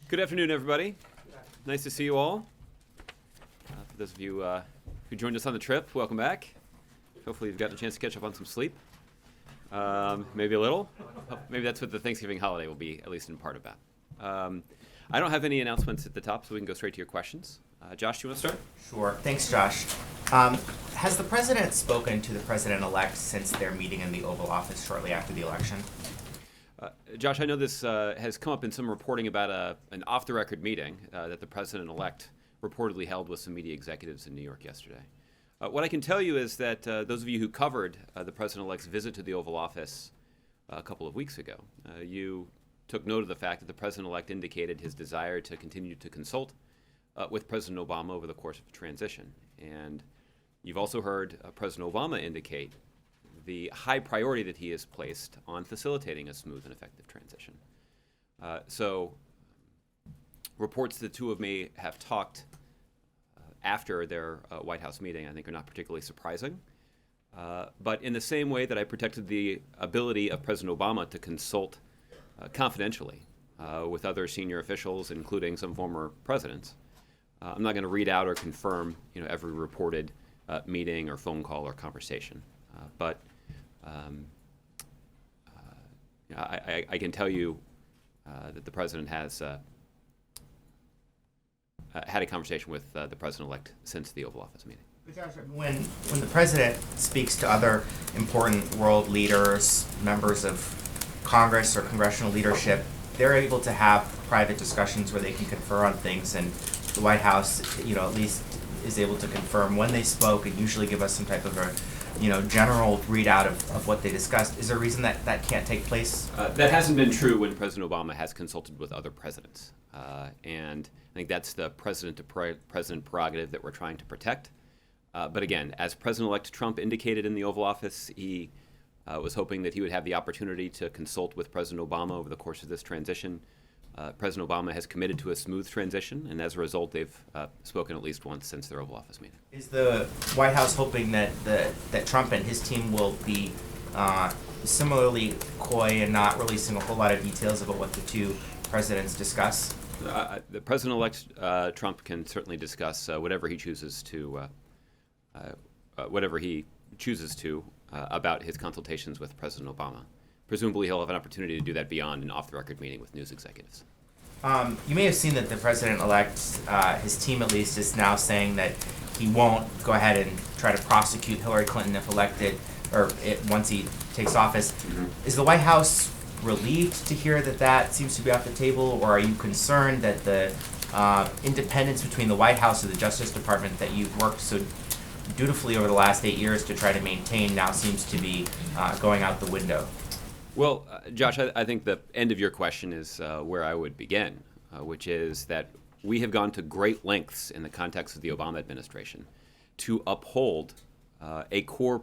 Good afternoon, everybody. Nice to see you all. For those of you who joined us on the trip, welcome back. Hopefully you've gotten a chance to catch up on some sleep. Maybe a little. Maybe that's what the Thanksgiving holiday will be, at least in part about. I don't have any announcements at the top, so we can go straight to your questions. Josh, do you want to start? Sure. Thanks, Josh. Has the president spoken to the president-elect since their meeting in the Oval Office shortly after the election? Josh, I know this has come up in some reporting about an off-the-record meeting that the president-elect reportedly held with some media executives in New York yesterday. What I can tell you is that those of you who covered the president-elect's visit to the Oval Office a couple of weeks ago, you took note of the fact that the president-elect indicated his desire to continue to consult with President Obama over the course of the transition. And you've also heard President Obama indicate the high priority that he has placed on facilitating a smooth and effective transition. So reports the two of me have talked after their White House meeting, I think, are not particularly surprising. But in the same way that I protected the ability of President Obama to consult confidentially with other senior officials, including some former presidents, I'm not going to read out or confirm, every reported meeting or phone call or conversation. But I can tell you that the president has had a conversation with the president-elect since the Oval Office meeting. Josh, when the president speaks to other important world leaders, members of Congress or congressional leadership, they're able to have private discussions where they can confer on things, and the White House, at least is able to confirm when they spoke and usually give us some type of a general readout of what they discussed. Is there a reason that can't take place? That hasn't been true when President Obama has consulted with other presidents. And I think that's the president-to-president prerogative that we're trying to protect. But again, as President-elect Trump indicated in the Oval Office, he was hoping that he would have the opportunity to consult with President Obama over the course of this transition. President Obama has committed to a smooth transition, and as a result, they've spoken at least once since their Oval Office meeting. Is the White House hoping that Trump and his team will be similarly coy and not releasing a whole lot of details about what the two presidents discuss? The President-elect Trump can certainly discuss whatever he chooses to about his consultations with President Obama. Presumably, he'll have an opportunity to do that beyond an off-the-record meeting with news executives. You may have seen that the president-elect, his team at least, is now saying that he won't go ahead and try to prosecute Hillary Clinton if elected, or once he takes office. Mm-hmm. Is the White House relieved to hear that seems to be off the table, or are you concerned that the independence between the White House and the Justice Department that you've worked so dutifully over the last 8 years to try to maintain now seems to be going out the window? Well, Josh, I think the end of your question is where I would begin, which is that we have gone to great lengths in the context of the Obama administration to uphold a core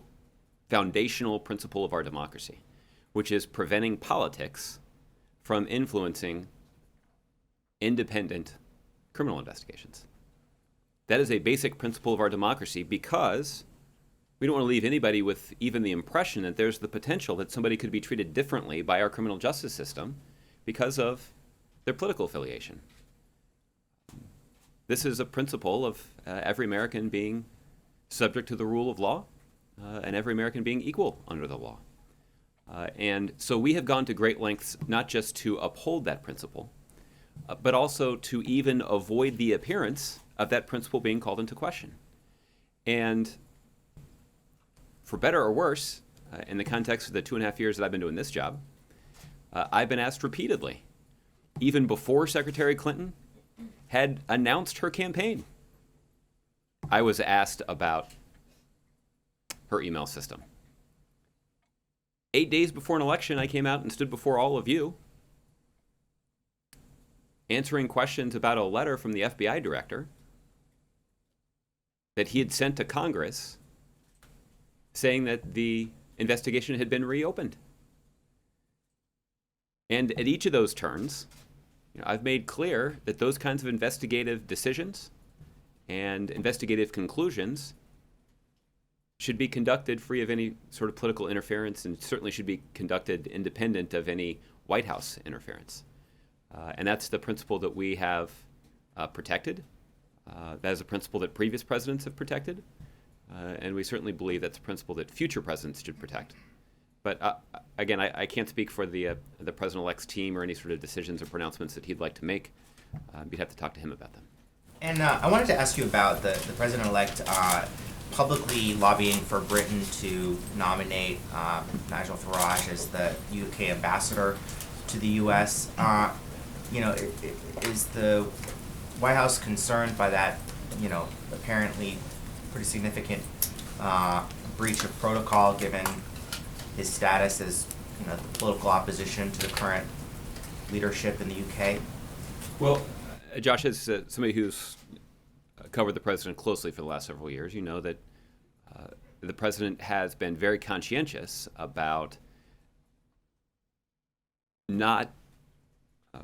foundational principle of our democracy, which is preventing politics from influencing independent criminal investigations. That is a basic principle of our democracy because we don't want to leave anybody with even the impression that there's the potential that somebody could be treated differently by our criminal justice system because of their political affiliation. This is a principle of every American being subject to the rule of law and every American being equal under the law. And so we have gone to great lengths not just to uphold that principle, but also to even avoid the appearance of that principle being called into question. And for better or worse, in the context of the 2.5 years that I've been doing this job, I've been asked repeatedly, even before Secretary Clinton had announced her campaign, I was asked about her email system. 8 days before an election, I came out and stood before all of you, answering questions about a letter from the FBI director that he had sent to Congress saying that the investigation had been reopened. And at each of those turns, I've made clear that those kinds of investigative decisions and investigative conclusions should be conducted free of any sort of political interference and certainly should be conducted independent of any White House interference. And that's the principle that we have protected. That is a principle that previous presidents have protected. And we certainly believe that's a principle that future presidents should protect. But again, I can't speak for the president-elect's team or any sort of decisions or pronouncements that he'd like to make. You'd have to talk to him about them. And I wanted to ask you about the president-elect publicly lobbying for Britain to nominate Nigel Farage as the UK ambassador to the U.S. Is the White House concerned by that, apparently pretty significant breach of protocol given his status as, the political opposition to the current leadership in the UK? Well, Josh, as somebody who's covered the president closely for the last several years, you know that the president has been very conscientious about not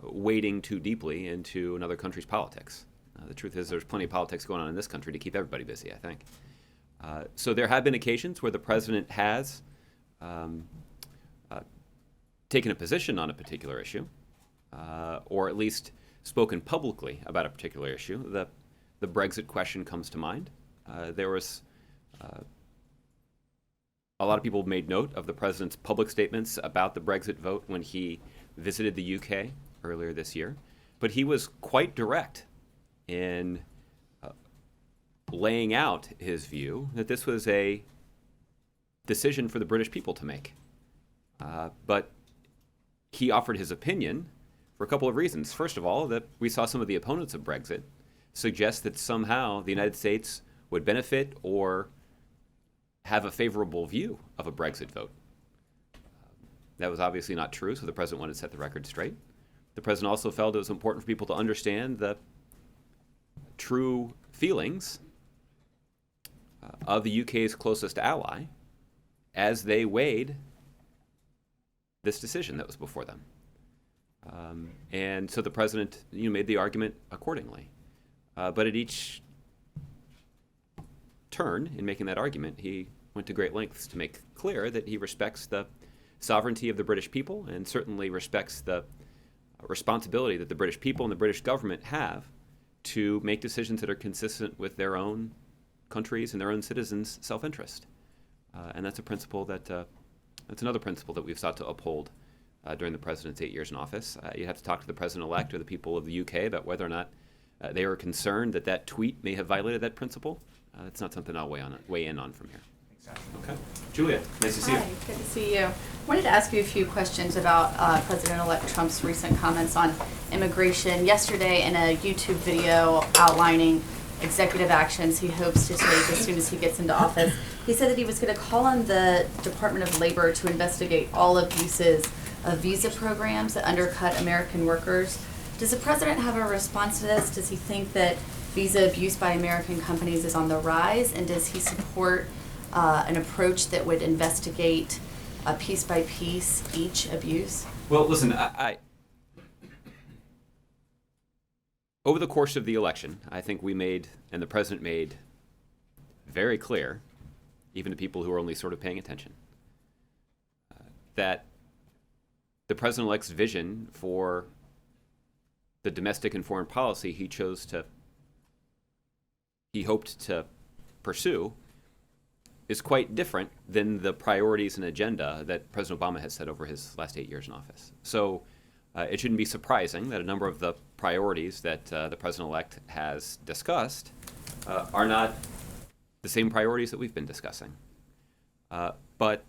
wading too deeply into another country's politics. The truth is there's plenty of politics going on in this country to keep everybody busy, I think. So there have been occasions where the president has taken a position on a particular issue, or at least spoken publicly about a particular issue. The Brexit question comes to mind. There was a lot of people made note of the president's public statements about the Brexit vote when he visited the UK earlier this year, but he was quite direct in laying out his view that this was a decision for the British people to make. But he offered his opinion for a couple of reasons. First of all, that we saw some of the opponents of Brexit suggest that somehow the United States would benefit or have a favorable view of a Brexit vote. That was obviously not true, so the president wanted to set the record straight. The president also felt it was important for people to understand the true feelings of the UK's closest ally as they weighed this decision that was before them. And so the president made the argument accordingly. But at each turn in making that argument, he went to great lengths to make clear that he respects the sovereignty of the British people and certainly respects the responsibility that the British people and the British government have to make decisions that are consistent with their own countries and their own citizens' self-interest. And that's a principle that's another principle that we've sought to uphold during the president's 8 years in office. You have to talk to the president-elect or the people of the UK about whether or not they are concerned that that tweet may have violated that principle. That's not something I'll weigh in on from here. Exactly. Okay. Julia, nice to see you. Hi, good to see you. I wanted to ask you a few questions about President-elect Trump's recent comments on immigration. Yesterday, in a YouTube video outlining executive actions he hopes to take as soon as he gets into office, he said that he was going to call on the Department of Labor to investigate all abuses of visa programs that undercut American workers. Does the president have a response to this? Does he think that visa abuse by American companies is on the rise? And does he support an approach that would investigate piece by piece each abuse? Well, listen, I over the course of the election, I think we made, and the president made, very clear, even to people who are only sort of paying attention, that the president-elect's vision for the domestic and foreign policy he hoped to pursue is quite different than the priorities and agenda that President Obama has set over his last 8 years in office. So it shouldn't be surprising that a number of the priorities that the president-elect has discussed are not the same priorities that we've been discussing. But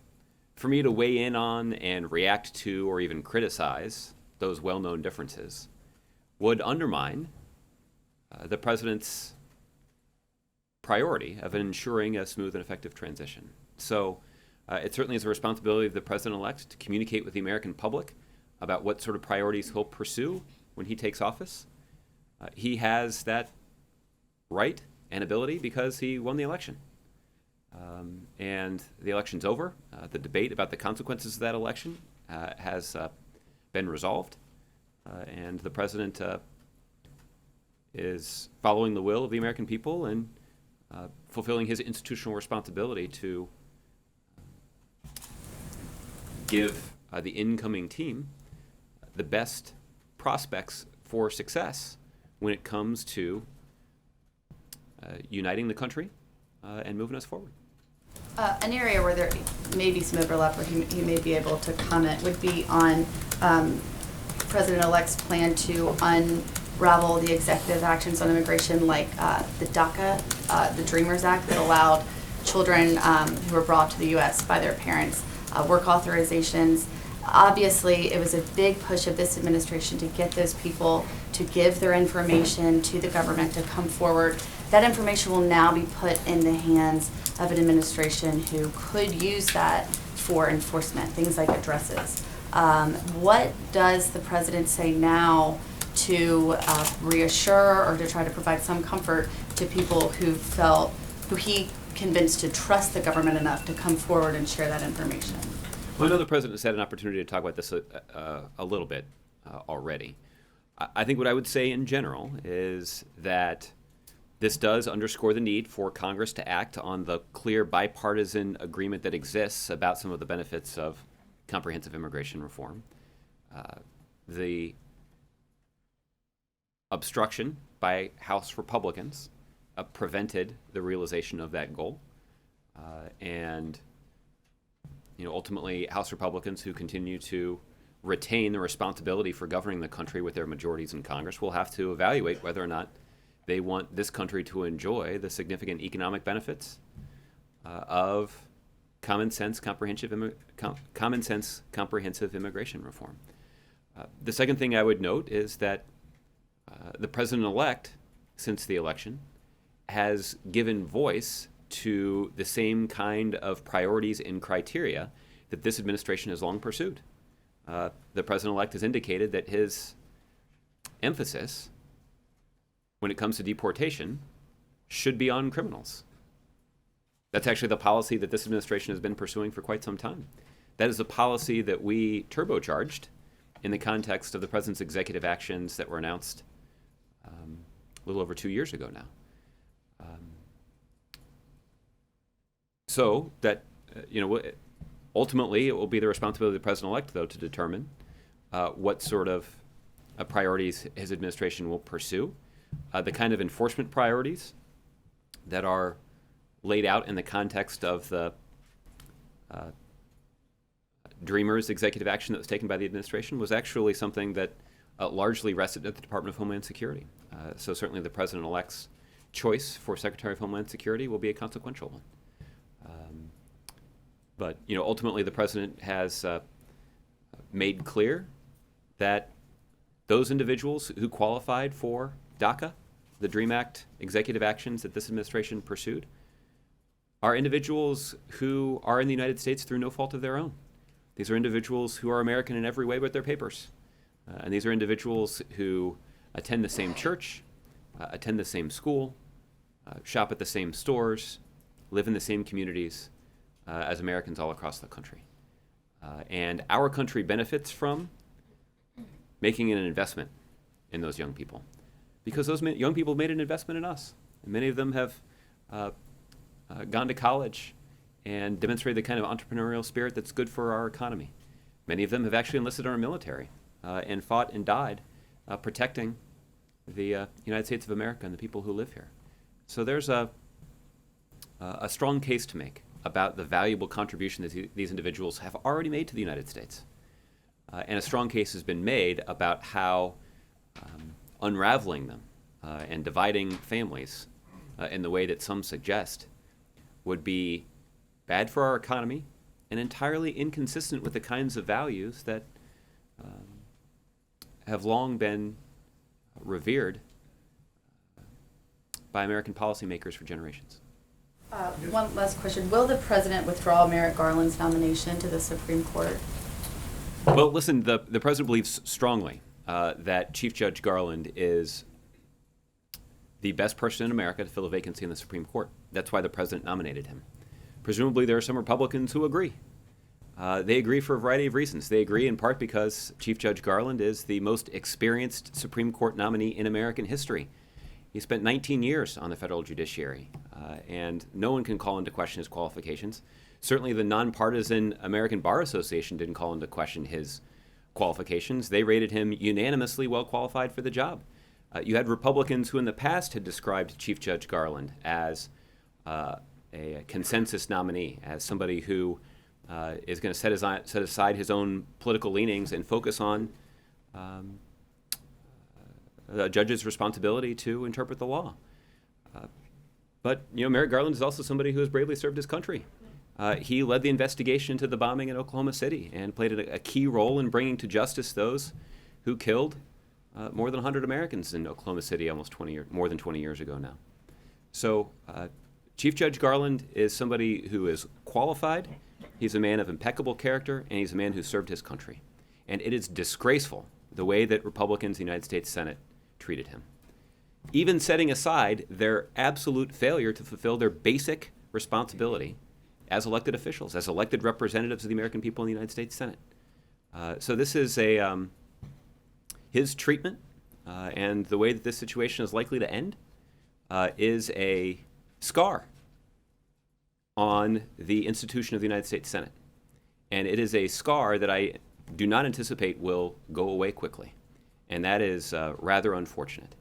for me to weigh in on and react to or even criticize those well-known differences would undermine the president's priority of ensuring a smooth and effective transition. So it certainly is a responsibility of the president-elect to communicate with the American public about what sort of priorities he'll pursue when he takes office. He has that right and ability because he won the election. And the election's over. The debate about the consequences of that election has been resolved. And the president is following the will of the American people and fulfilling his institutional responsibility to give the incoming team the best prospects for success when it comes to uniting the country and moving us forward. An area where there may be some overlap, or he may be able to comment, would be on President-elect's plan to unravel the executive actions on immigration, like the DACA, the Dreamers Act, that allowed children who were brought to the U.S. by their parents work authorizations. Obviously, it was a big push of this administration to get those people to give their information to the government to come forward. That information will now be put in the hands of an administration who could use that for enforcement, things like addresses. What does the president say now to reassure or to try to provide some comfort to people who he convinced to trust the government enough to come forward and share that information? Well, I know the president has had an opportunity to talk about this a little bit already. I think what I would say in general is that this does underscore the need for Congress to act on the clear bipartisan agreement that exists about some of the benefits of comprehensive immigration reform. The obstruction by House Republicans prevented the realization of that goal. And ultimately, House Republicans who continue to retain the responsibility for governing the country with their majorities in Congress will have to evaluate whether or not they want this country to enjoy the significant economic benefits of common sense comprehensive immigration reform. The second thing I would note is that the president-elect, since the election, has given voice to the same kind of priorities and criteria that this administration has long pursued. The president-elect has indicated that his emphasis when it comes to deportation should be on criminals. That's actually the policy that this administration has been pursuing for quite some time. That is a policy that we turbocharged in the context of the president's executive actions that were announced a little over 2 years ago now. So that, ultimately it will be the responsibility of the president-elect, though, to determine what sort of priorities his administration will pursue. The kind of enforcement priorities that are laid out in the context of the Dreamers executive action that was taken by the administration was actually something that largely rested at the Department of Homeland Security. So certainly the president-elect's choice for Secretary of Homeland Security will be a consequential one. But ultimately the president has made clear that those individuals who qualified for DACA, the DREAM Act executive actions that this administration pursued, are individuals who are in the United States through no fault of their own. These are individuals who are American in every way but their papers. And these are individuals who attend the same church, attend the same school, shop at the same stores, live in the same communities as Americans all across the country. And our country benefits from making an investment in those young people, because those young people made an investment in us. And many of them have gone to college and demonstrated the kind of entrepreneurial spirit that's good for our economy. Many of them have actually enlisted in our military and fought and died protecting the United States of America and the people who live here. So there's a strong case to make about the valuable contribution that these individuals have already made to the United States. And a strong case has been made about how unraveling them and dividing families in the way that some suggest would be bad for our economy and entirely inconsistent with the kinds of values that have long been revered by American policymakers for generations. One last question. Will the president withdraw Merrick Garland's nomination to the Supreme Court? Well, listen, the president believes strongly that Chief Judge Garland is the best person in America to fill a vacancy in the Supreme Court. That's why the president nominated him. Presumably there are some Republicans who agree. They agree for a variety of reasons. They agree in part because Chief Judge Garland is the most experienced Supreme Court nominee in American history. He spent 19 years on the federal judiciary, and no one can call into question his qualifications. Certainly the nonpartisan American Bar Association didn't call into question his qualifications, they rated him unanimously well qualified for the job. You had Republicans who in the past had described Chief Judge Garland as a consensus nominee, as somebody who is going to set aside his own political leanings and focus on a judge's responsibility to interpret the law. But Merrick Garland is also somebody who has bravely served his country. He led the investigation into the bombing in Oklahoma City and played a key role in bringing to justice those who killed more than 100 Americans in Oklahoma City more than 20 years ago now. So Chief Judge Garland is somebody who is qualified. He's a man of impeccable character, and he's a man who served his country. And it is disgraceful the way that Republicans in the United States Senate treated him. Even setting aside their absolute failure to fulfill their basic responsibility as elected officials, as elected representatives of the American people in the United States Senate. So this is his treatment and the way that this situation is likely to end is a scar on the institution of the United States Senate. And it is a scar that I do not anticipate will go away quickly. And that is rather unfortunate.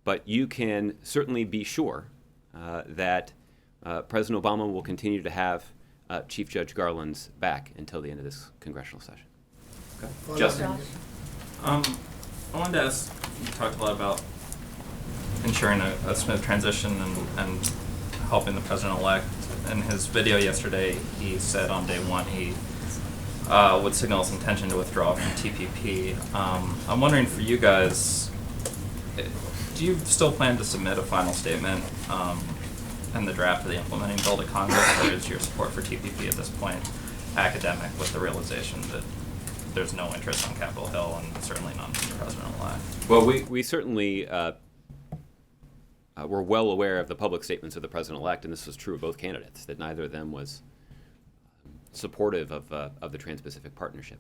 But you can certainly be sure that President Obama will continue to have Chief Judge Garland's back until the end of this congressional session. Okay. Justin? I wanted to ask, you talked a lot about ensuring a smooth transition and helping the president-elect. In his video yesterday, he said on day one he would signal his intention to withdraw from TPP. I'm wondering for you guys, do you still plan to submit a final statement and the draft of the implementing bill to Congress, or is your support for TPP at this point academic with the realization that there's no interest on Capitol Hill and certainly none from the president-elect? Well, we certainly were well aware of the public statements of the president-elect, and this was true of both candidates, that neither of them was supportive of the Trans-Pacific Partnership.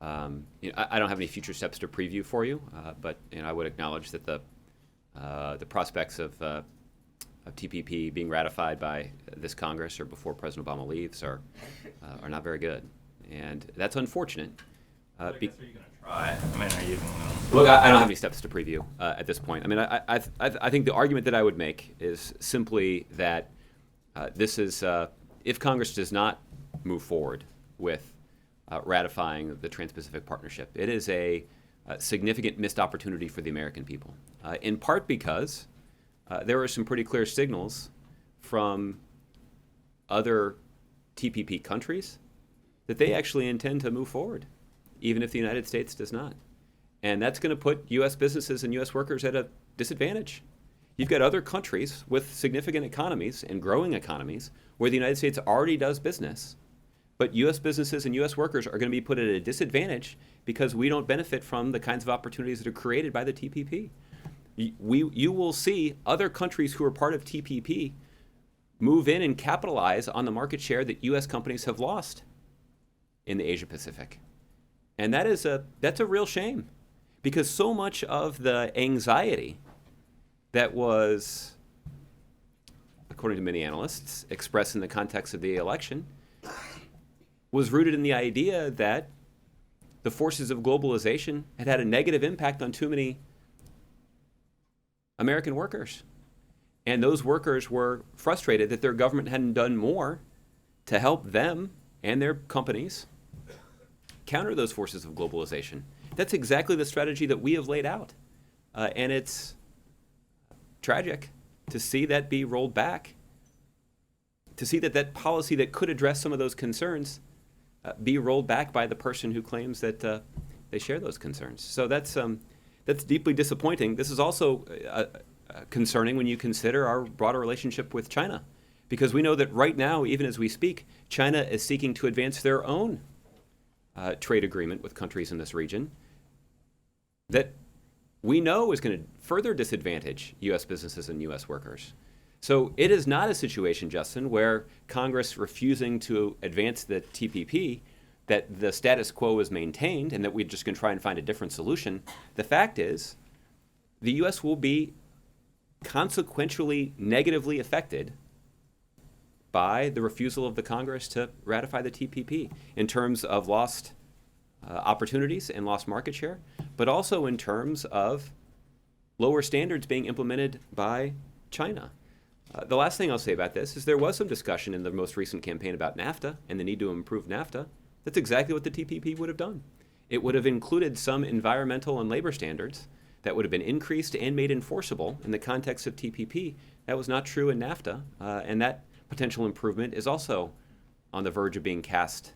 I don't have any future steps to preview for you, but I would acknowledge that the prospects of TPP being ratified by this Congress or before President Obama leaves are not very good, and that's unfortunate. I guess are you going to try? I mean, are you going to... Look, I don't have any steps to preview at this point. I mean, I think the argument that I would make is simply that this is, if Congress does not move forward with ratifying the Trans-Pacific Partnership, it is a significant missed opportunity for the American people, in part because there are some pretty clear signals from other TPP countries that they actually intend to move forward, even if the United States does not. And that's going to put U.S. businesses and U.S. workers at a disadvantage. You've got other countries with significant economies and growing economies where the United States already does business, but U.S. businesses and U.S. workers are going to be put at a disadvantage because we don't benefit from the kinds of opportunities that are created by the TPP. You will see other countries who are part of TPP move in and capitalize on the market share that U.S. companies have lost in the Asia Pacific. And that's a real shame, because so much of the anxiety that was, according to many analysts, expressed in the context of the election was rooted in the idea that the forces of globalization had a negative impact on too many American workers. And those workers were frustrated that their government hadn't done more to help them and their companies counter those forces of globalization. That's exactly the strategy that we have laid out. And it's tragic to see that be rolled back, to see that policy that could address some of those concerns be rolled back by the person who claims that they share those concerns. So that's deeply disappointing. This is also concerning when you consider our broader relationship with China, because we know that right now, even as we speak, China is seeking to advance their own trade agreement with countries in this region that we know is going to further disadvantage U.S. businesses and U.S. workers. So it is not a situation, Justin, where Congress refusing to advance the TPP, that the status quo is maintained and that we're just going to try and find a different solution. The fact is, the U.S. will be consequentially negatively affected by the refusal of the Congress to ratify the TPP in terms of lost opportunities and lost market share, but also in terms of lower standards being implemented by China. The last thing I'll say about this is there was some discussion in the most recent campaign about NAFTA and the need to improve NAFTA. That's exactly what the TPP would have done. It would have included some environmental and labor standards that would have been increased and made enforceable in the context of TPP. That was not true in NAFTA, and that potential improvement is also on the verge of being cast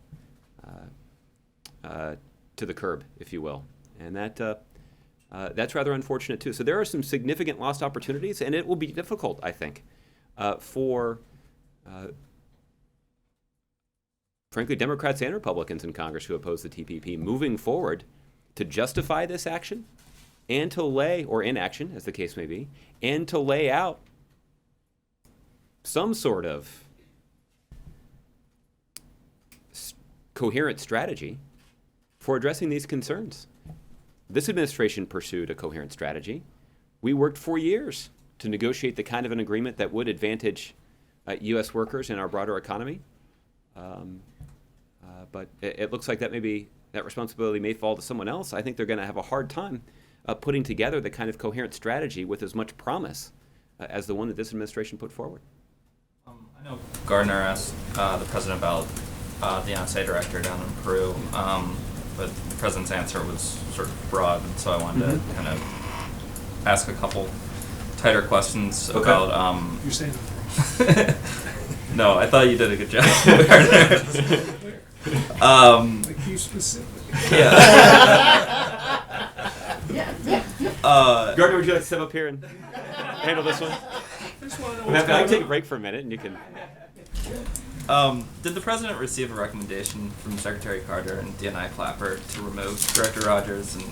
to the curb, if you will. And that's rather unfortunate, too. So there are some significant lost opportunities, and it will be difficult, I think, for, frankly, Democrats and Republicans in Congress who oppose the TPP moving forward to justify this action and to lay, or inaction, as the case may be, and to lay out some sort of coherent strategy for addressing these concerns. This administration pursued a coherent strategy. We worked for years to negotiate the kind of an agreement that would advantage U.S. workers and our broader economy. But it looks like that responsibility may fall to someone else. I think they're going to have a hard time putting together the kind of coherent strategy with as much promise as the one that this administration put forward. I know Gardner asked the president about the NSA director down in Peru, but the president's answer was sort of broad, and so I wanted to kind of ask a couple tighter questions about. You're saying no, I thought you did a good job. like you specifically. Yeah. Gardner, would you like to step up here and handle this one? I just want to know I what's can going take a on. break for a minute, and you can. Did the president receive a recommendation from Secretary Carter and DNI Clapper to remove Director Rogers, and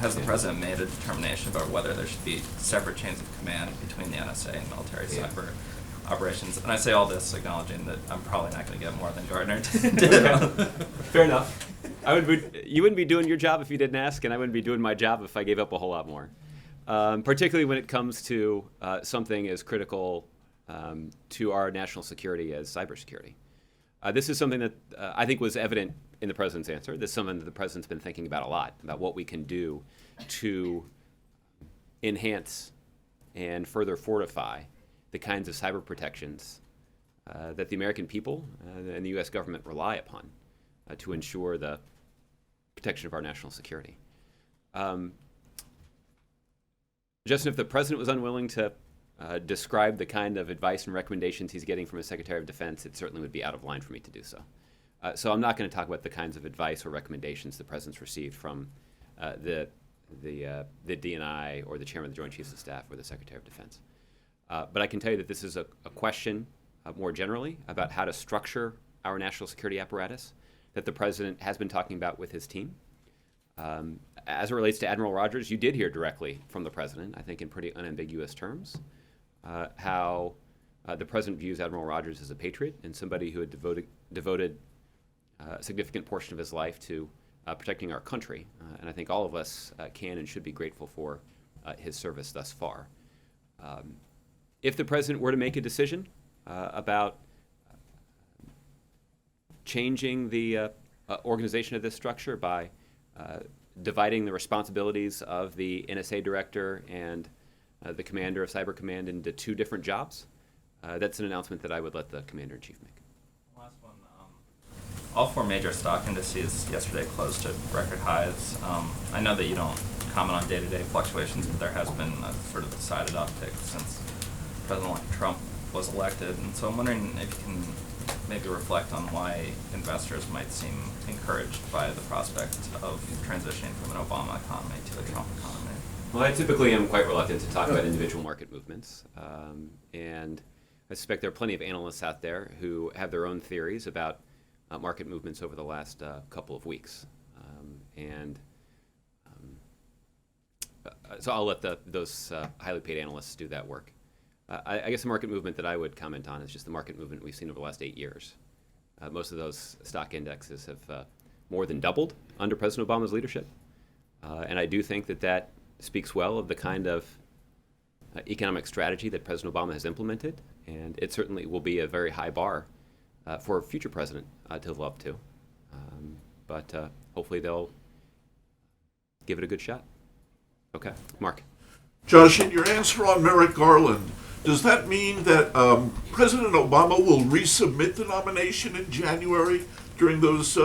has the president made a determination about whether there should be separate chains of command between the NSA and military cyber operations? And I say all this acknowledging that I'm probably not going to get more than Gardner did. Fair enough. You wouldn't be doing your job if you didn't ask, and I wouldn't be doing my job if I gave up a whole lot more. Particularly when it comes to something as critical to our national security as cybersecurity. This is something that I think was evident in the president's answer. This is something that the president's been thinking about a lot, about what we can do to enhance and further fortify the kinds of cyber protections that the American people and the U.S. government rely upon to ensure the protection of our national security. Justin, if the president was unwilling to describe the kind of advice and recommendations he's getting from his Secretary of Defense, it certainly would be out of line for me to do so. So I'm not going to talk about the kinds of advice or recommendations the president's received from the DNI or the Chairman of the Joint Chiefs of Staff or the Secretary of Defense. But I can tell you that this is a question more generally about how to structure our national security apparatus that the president has been talking about with his team. As it relates to Admiral Rogers, you did hear directly from the president, I think in pretty unambiguous terms, how the president views Admiral Rogers as a patriot and somebody who had devoted a significant portion of his life to protecting our country. And I think all of us can and should be grateful for his service thus far. If the president were to make a decision about changing the organization of this structure by dividing the responsibilities of the NSA director and the commander of Cyber Command into two different jobs, that's an announcement that I would let the commander-in-chief make. Last one. All four major stock indices yesterday closed at record highs. I know that you don't comment on day-to-day fluctuations, but there has been a sort of decided uptick since President Trump was elected. And so I'm wondering if you can maybe reflect on why investors might seem encouraged by the prospect of transitioning from an Obama economy to a Trump economy. Well, I typically am quite reluctant to talk about individual market movements. And I suspect there are plenty of analysts out there who have their own theories about market movements over the last couple of weeks. So I'll let those highly paid analysts do that work. I guess the market movement that I would comment on is just the market movement we've seen over the last 8 years. Most of those stock indexes have more than doubled under President Obama's leadership. And I do think that speaks well of the kind of economic strategy that President Obama has implemented. And it certainly will be a very high bar for a future president to live up to. but hopefully they'll give it a good shot. Okay, Mark. Josh, in your answer on Merrick Garland, does that mean that President Obama will resubmit the nomination in January during those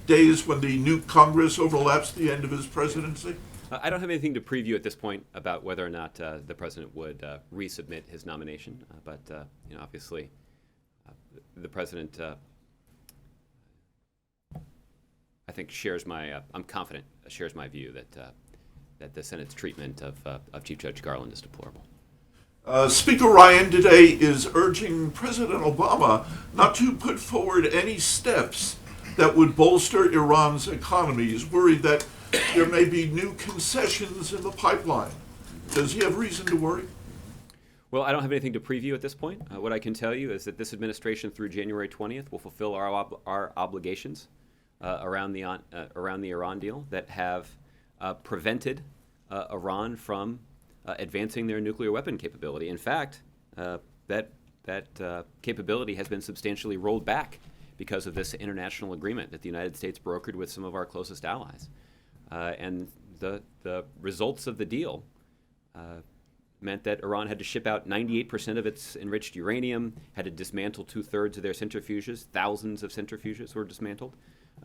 days when the new Congress overlaps the end of his presidency? I don't have anything to preview at this point about whether or not the president would resubmit his nomination, but obviously the president, I think, shares my. I'm confident shares my view that the Senate's treatment of Chief Judge Garland is deplorable. Speaker Ryan today is urging President Obama not to put forward any steps that would bolster Iran's economy. He's worried that there may be new concessions in the pipeline. Does he have reason to worry? Well, I don't have anything to preview at this point. What I can tell you is that this administration through January 20th will fulfill our obligations around the Iran deal that have prevented Iran from advancing their nuclear weapon capability. In fact, that capability has been substantially rolled back because of this international agreement that the United States brokered with some of our closest allies. And the results of the deal meant that Iran had to ship out 98% of its enriched uranium, had to dismantle 2/3 of their centrifuges. Thousands of centrifuges were dismantled.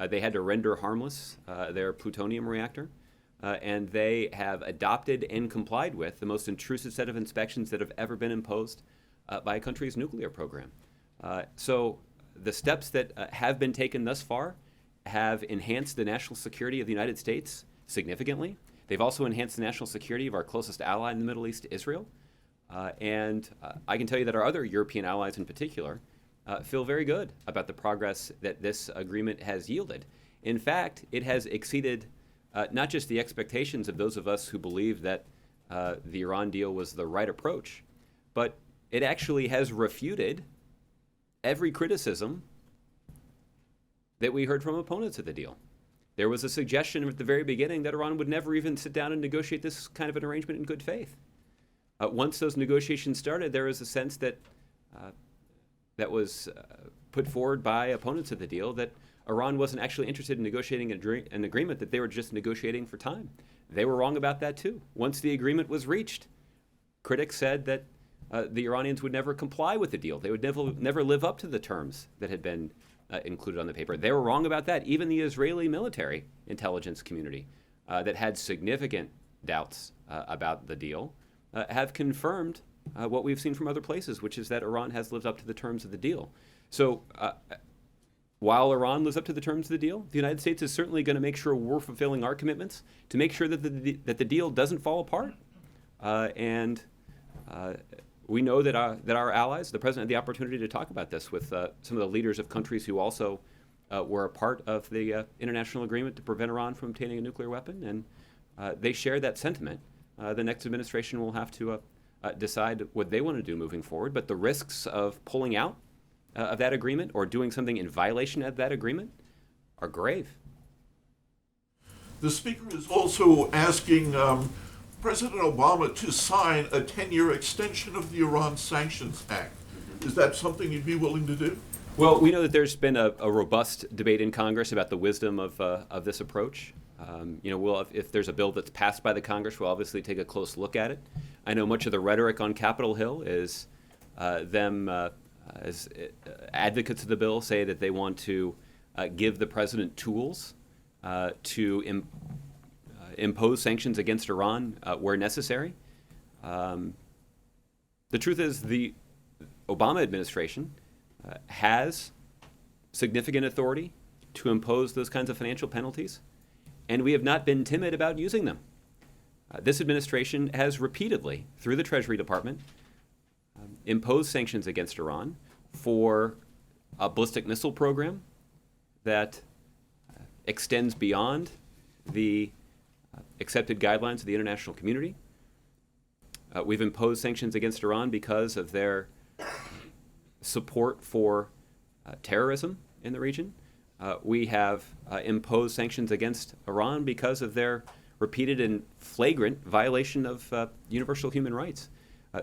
They had to render harmless their plutonium reactor. And they have adopted and complied with the most intrusive set of inspections that have ever been imposed by a country's nuclear program. So the steps that have been taken thus far have enhanced the national security of the United States significantly. They've also enhanced the national security of our closest ally in the Middle East, Israel. And I can tell you that our other European allies in particular feel very good about the progress that this agreement has yielded. In fact, it has exceeded not just the expectations of those of us who believe that the Iran deal was the right approach, but it actually has refuted every criticism that we heard from opponents of the deal. There was a suggestion at the very beginning that Iran would never even sit down and negotiate this kind of an arrangement in good faith. Once those negotiations started, there was a sense that that was put forward by opponents of the deal that Iran wasn't actually interested in negotiating an agreement, that they were just negotiating for time. They were wrong about that too. Once the agreement was reached, critics said that the Iranians would never comply with the deal. They would never live up to the terms that had been included on the paper. They were wrong about that. Even the Israeli military intelligence community that had significant doubts about the deal have confirmed what we've seen from other places, which is that Iran has lived up to the terms of the deal. So while Iran lives up to the terms of the deal, the United States is certainly going to make sure we're fulfilling our commitments to make sure that the deal doesn't fall apart. And we know that our allies, the president had the opportunity to talk about this with some of the leaders of countries who also were a part of the international agreement to prevent Iran from obtaining a nuclear weapon, and they share that sentiment. The next administration will have to decide what they want to do moving forward, but the risks of pulling out of that agreement or doing something in violation of that agreement are grave. The Speaker is also asking President Obama to sign a 10-year extension of the Iran Sanctions Act. Is that something you'd be willing to do? Well, we know that there's been a robust debate in Congress about the wisdom of this approach. If there's a bill that's passed by the Congress, we'll obviously take a close look at it. I know much of the rhetoric on Capitol Hill is them as advocates of the bill say that they want to give the president tools to impose sanctions against Iran where necessary. The truth is the Obama administration has significant authority to impose those kinds of financial penalties, and we have not been timid about using them. This administration has repeatedly, through the Treasury Department, imposed sanctions against Iran for a ballistic missile program that extends beyond the accepted guidelines of the international community. We've imposed sanctions against Iran because of their support for terrorism in the region. We have imposed sanctions against Iran because of their repeated and flagrant violation of universal human rights.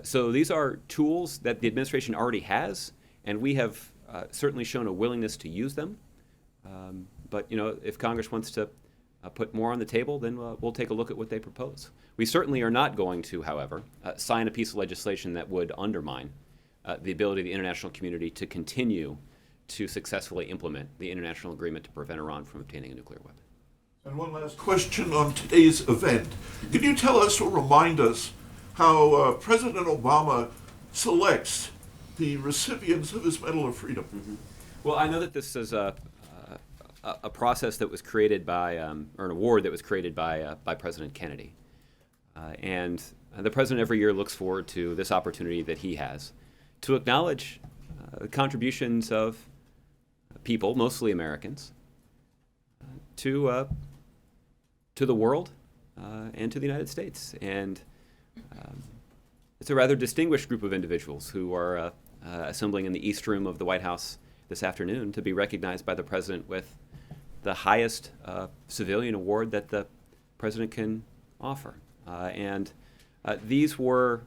So these are tools that the administration already has, and we have certainly shown a willingness to use them. But if Congress wants to put more on the table, then we'll take a look at what they propose. We certainly are not going to, however, sign a piece of legislation that would undermine the ability of the international community to continue to successfully implement the international agreement to prevent Iran from obtaining a nuclear weapon. And one last question on today's event. Can you tell us or remind us how President Obama selects the recipients of his Medal of Freedom? Mm-hmm. Well, I know that this is a process that was created by, or an award that was created by President Kennedy. And the president every year looks forward to this opportunity that he has to acknowledge the contributions of people, mostly Americans, to the world and to the United States. And it's a rather distinguished group of individuals who are assembling in the East Room of the White House this afternoon to be recognized by the president with the highest civilian award that the president can offer. And these were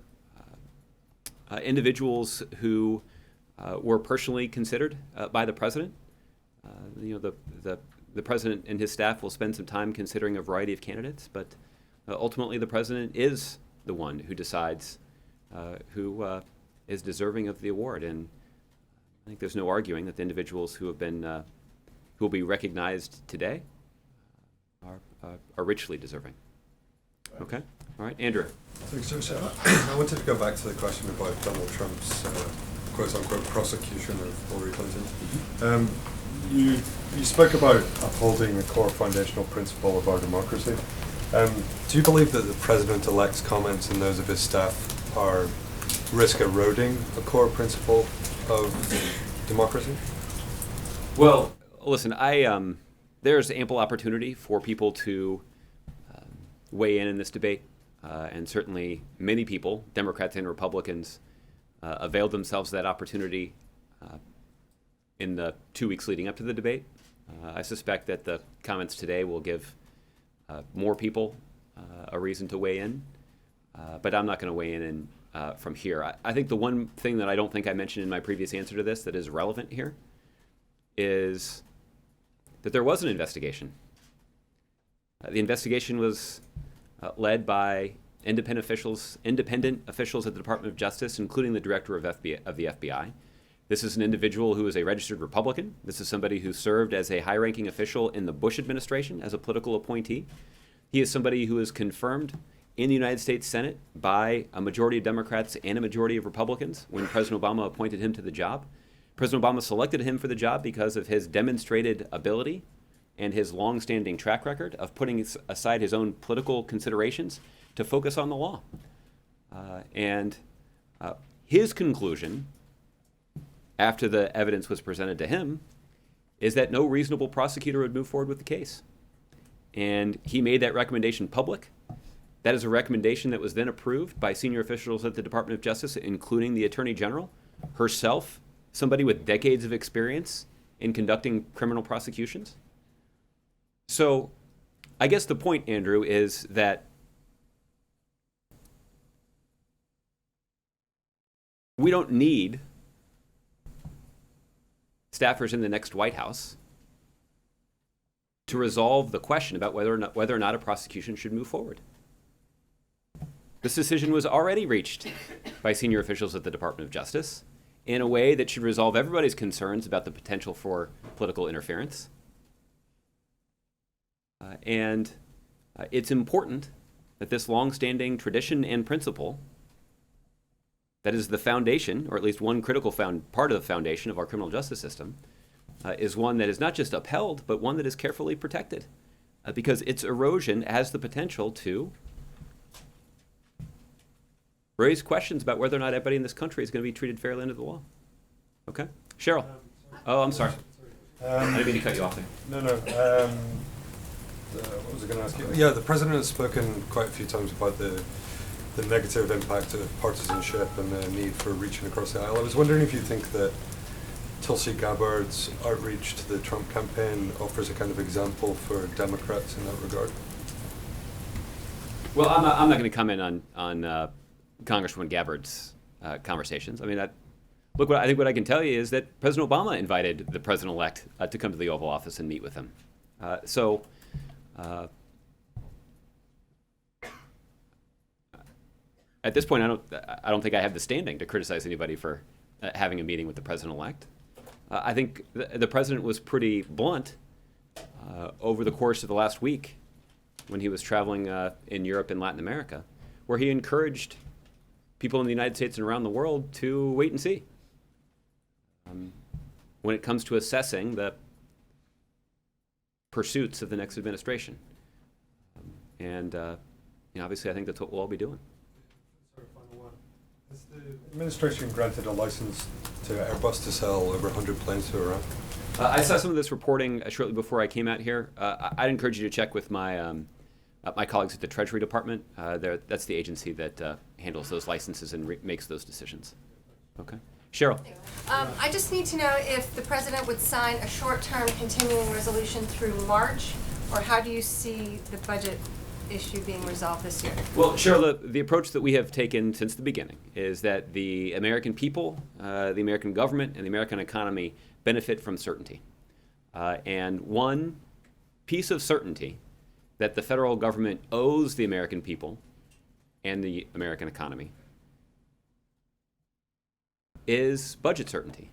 individuals who were personally considered by the president. The president and his staff will spend some time considering a variety of candidates, but ultimately the president is the one who decides who is deserving of the award. And I think there's no arguing that the individuals who have been who will be recognized today are richly deserving. Okay. All right, Andrew. Thanks, Josh. I wanted to go back to the question about Donald Trump's quote-unquote prosecution of Hillary Clinton. You spoke about upholding the core foundational principle of our democracy. Do you believe that the president-elect's comments and those of his staff risk eroding a core principle of democracy? Well, listen, there's ample opportunity for people to weigh in this debate, and certainly many people, Democrats and Republicans, availed themselves of that opportunity in the 2 weeks leading up to the debate. I suspect that the comments today will give more people a reason to weigh in, but I'm not going to weigh in from here. I think the one thing that I don't think I mentioned in my previous answer to this that is relevant here is that there was an investigation. The investigation was led by independent officials at the Department of Justice, including the director of the FBI. This is an individual who is a registered Republican. This is somebody who served as a high-ranking official in the Bush administration as a political appointee. He is somebody who is confirmed in the United States Senate by a majority of Democrats and a majority of Republicans when President Obama appointed him to the job. President Obama selected him for the job because of his demonstrated ability and his long-standing track record of putting aside his own political considerations to focus on the law. And his conclusion, after the evidence was presented to him, is that no reasonable prosecutor would move forward with the case. And he made that recommendation public. That is a recommendation that was then approved by senior officials at the Department of Justice, including the Attorney General herself, somebody with decades of experience in conducting criminal prosecutions. So I guess the point, Andrew, is that we don't need staffers in the next White House to resolve the question about whether or not a prosecution should move forward. This decision was already reached by senior officials at the Department of Justice in a way that should resolve everybody's concerns about the potential for political interference. And it's important that this longstanding tradition and principle that is the foundation, or at least one critical part of the foundation of our criminal justice system, is one that is not just upheld, but one that is carefully protected, because its erosion has the potential to raise questions about whether or not everybody in this country is going to be treated fairly under the law. Okay? Cheryl. Oh, I'm sorry. I didn't mean to cut you off there. No. What was I going to ask you? Yeah, the president has spoken quite a few times about the negative impact of partisanship and the need for reaching across the aisle. I was wondering if you think that Tulsi Gabbard's outreach to the Trump campaign offers a kind of example for Democrats in that regard. Well, I'm not going to comment on Congresswoman Gabbard's conversations. I mean, I think what I can tell you is that President Obama invited the president-elect to come to the Oval Office and meet with him. So at this point, I don't think I have the standing to criticize anybody for having a meeting with the president-elect. I think the president was pretty blunt over the course of the last week when he was traveling in Europe and Latin America, where he encouraged people in the United States and around the world to wait and see when it comes to assessing the pursuits of the next administration. Obviously, I think that's what we'll all be doing. Sorry, final one. Has the administration granted a license to Airbus to sell over 100 planes to Iran? I saw some of this reporting shortly before I came out here. I'd encourage you to check with my my colleagues at the Treasury Department. That's the agency that handles those licenses and makes those decisions. Okay. Cheryl. I just need to know if the president would sign a short-term continuing resolution through March, or how do you see the budget issue being resolved this year? Well, Cheryl, the approach that we have taken since the beginning is that the American people, the American government, and the American economy benefit from certainty. And one piece of certainty that the federal government owes the American people and the American economy is budget certainty.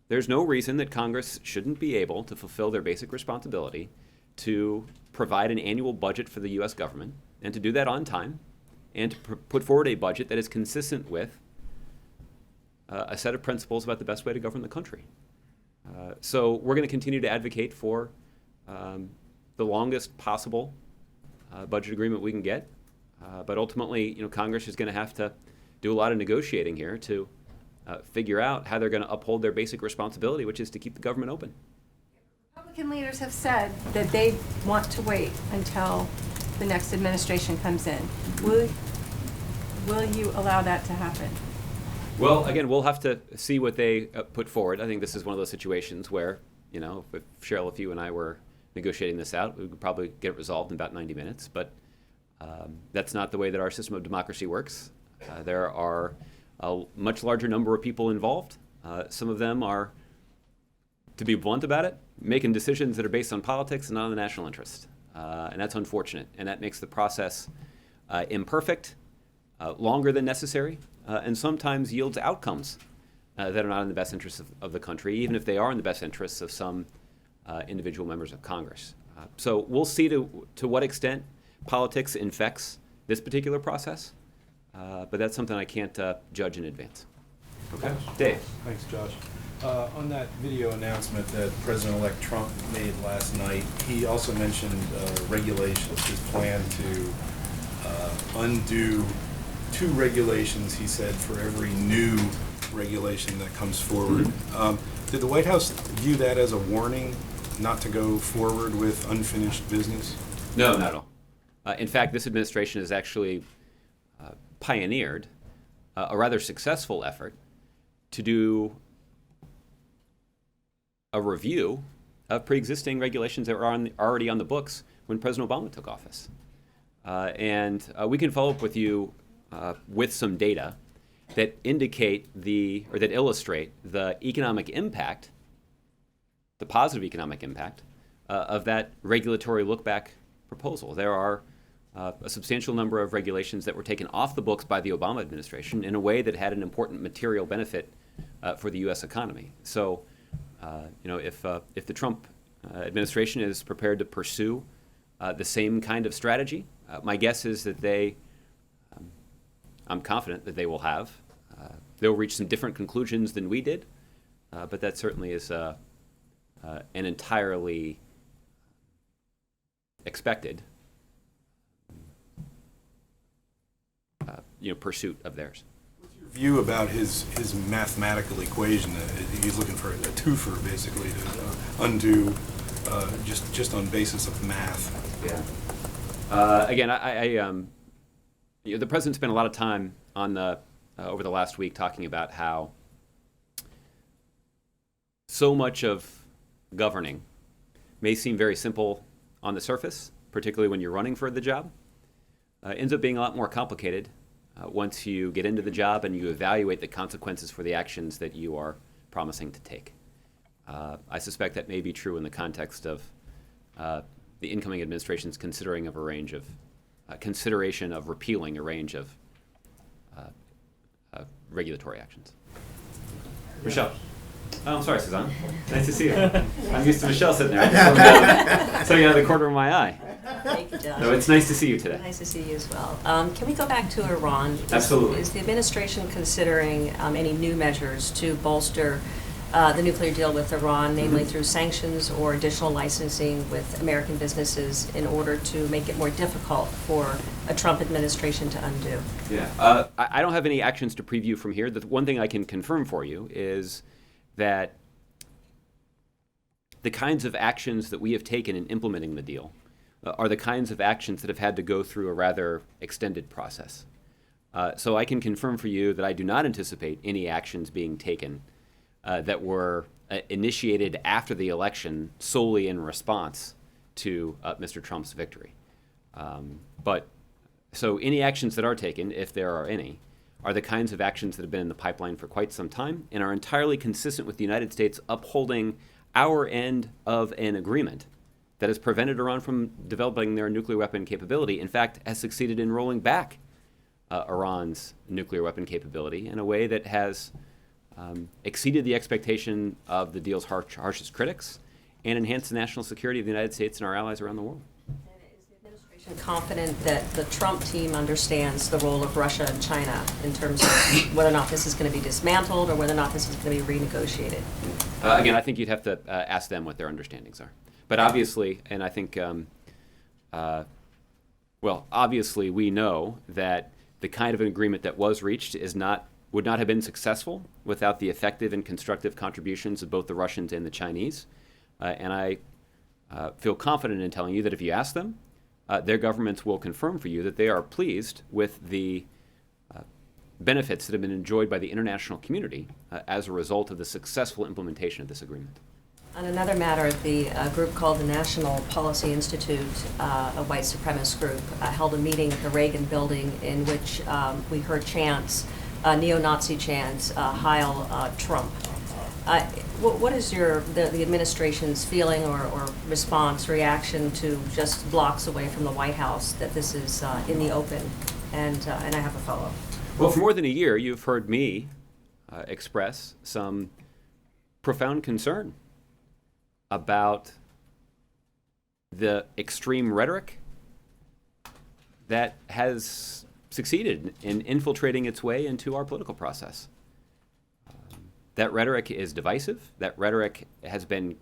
There's no reason that Congress shouldn't be able to fulfill their basic responsibility to provide an annual budget for the U.S. government and to do that on time and to put forward a budget that is consistent with a set of principles about the best way to govern the country. So we're going to continue to advocate for the longest possible budget agreement we can get. But ultimately, Congress is going to have to do a lot of negotiating here to figure out how they're going to uphold their basic responsibility, which is to keep the government open. Republican leaders have said that they want to wait until the next administration comes in. Will you allow that to happen? Well, again, we'll have to see what they put forward. I think this is one of those situations where, if Cheryl, if you and I were negotiating this out, we would probably get it resolved in about 90 minutes. But that's not the way that our system of democracy works. There are a much larger number of people involved. Some of them are, to be blunt about it, making decisions that are based on politics and not on the national interest. And that's unfortunate. And that makes the process imperfect, longer than necessary, and sometimes yields outcomes that are not in the best interests of the country, even if they are in the best interests of some individual members of Congress. So we'll see to what extent politics infects this particular process. But that's something I can't judge in advance. Okay, Dave. Thanks, Josh. On that video announcement that President-elect Trump made last night, he also mentioned regulations, his plan to undo 2 regulations, he said, for every new regulation that comes forward. Did the White House view that as a warning not to go forward with unfinished business? No, not at all. In fact, this administration has actually pioneered a rather successful effort to do a review of pre-existing regulations that were already on the books when President Obama took office. And we can follow up with you with some data that indicate that illustrate the economic impact, the positive economic impact of that regulatory look-back proposal. There are a substantial number of regulations that were taken off the books by the Obama administration in a way that had an important material benefit for the U.S. economy. So, if the Trump administration is prepared to pursue the same kind of strategy, my guess is that I'm confident that they will have. They'll reach some different conclusions than we did, but that certainly is an entirely expected pursuit of theirs. What's your view about his mathematical equation? He's looking for a twofer, basically, to undo just on basis of math. Yeah. Again, the president spent a lot of time on over the last week talking about how so much of governing may seem very simple on the surface, particularly when you're running for the job. Ends up being a lot more complicated once you get into the job and you evaluate the consequences for the actions that you are promising to take. I suspect that may be true in the context of the incoming administration's consideration of repealing a range of regulatory actions. Michelle. Oh, I'm sorry, Suzanne. Nice to see you. I'm used to Michelle sitting there. So you out of the corner of my eye. Thank you, Josh. No, it's nice to see you today. Nice to see you as well. Can we go back to Iran? Absolutely. Is the administration considering any new measures to bolster the nuclear deal with Iran, namely through sanctions or additional licensing with American businesses in order to make it more difficult for a Trump administration to undo? Yeah. I don't have any actions to preview from here. The one thing I can confirm for you is that the kinds of actions that we have taken in implementing the deal are the kinds of actions that have had to go through a rather extended process. So I can confirm for you that I do not anticipate any actions being taken that were initiated after the election solely in response to Mr. Trump's victory. So any actions that are taken, if there are any, are the kinds of actions that have been in the pipeline for quite some time and are entirely consistent with the United States upholding our end of an agreement that has prevented Iran from developing their nuclear weapon capability. In fact, has succeeded in rolling back Iran's nuclear weapon capability in a way that has exceeded the expectation of the deal's harshest critics and enhanced the national security of the United States and our allies around the world. Confident that the Trump team understands the role of Russia and China in terms of whether or not this is going to be dismantled or whether or not this is going to be renegotiated? Again, I think you'd have to ask them what their understandings are. But obviously, and I think, obviously we know that the kind of an agreement that was reached would not have been successful without the effective and constructive contributions of both the Russians and the Chinese. And I feel confident in telling you that if you ask them, their governments will confirm for you that they are pleased with the benefits that have been enjoyed by the international community as a result of the successful implementation of this agreement. On another matter, the group called the National Policy Institute, a white supremacist group, held a meeting at the Reagan building in which we heard chants, neo-Nazi chants, Heil Trump. What is the administration's feeling or response, reaction to just blocks away from the White House that this is in the open? And I have a follow-up. Well, for more than a year, you've heard me express some profound concern about the extreme rhetoric that has succeeded in infiltrating its way into our political process. That rhetoric is divisive. That rhetoric has been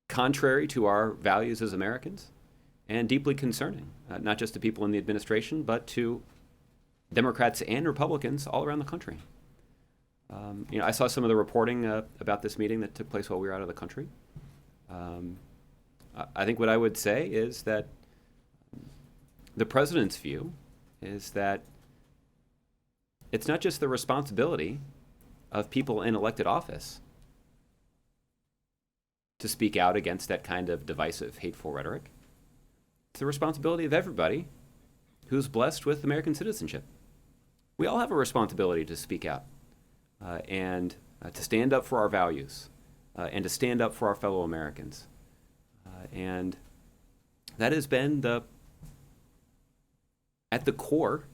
contrary to our values as Americans and deeply concerning, not just to people in the administration, but to Democrats and Republicans all around the country. I saw some of the reporting about this meeting that took place while we were out of the country. I think what I would say is that the president's view is that it's not just the responsibility of people in elected office to speak out against that kind of divisive, hateful rhetoric. It's the responsibility of everybody who's blessed with American citizenship. We all have a responsibility to speak out and to stand up for our values and to stand up for our fellow Americans. And that has been at the core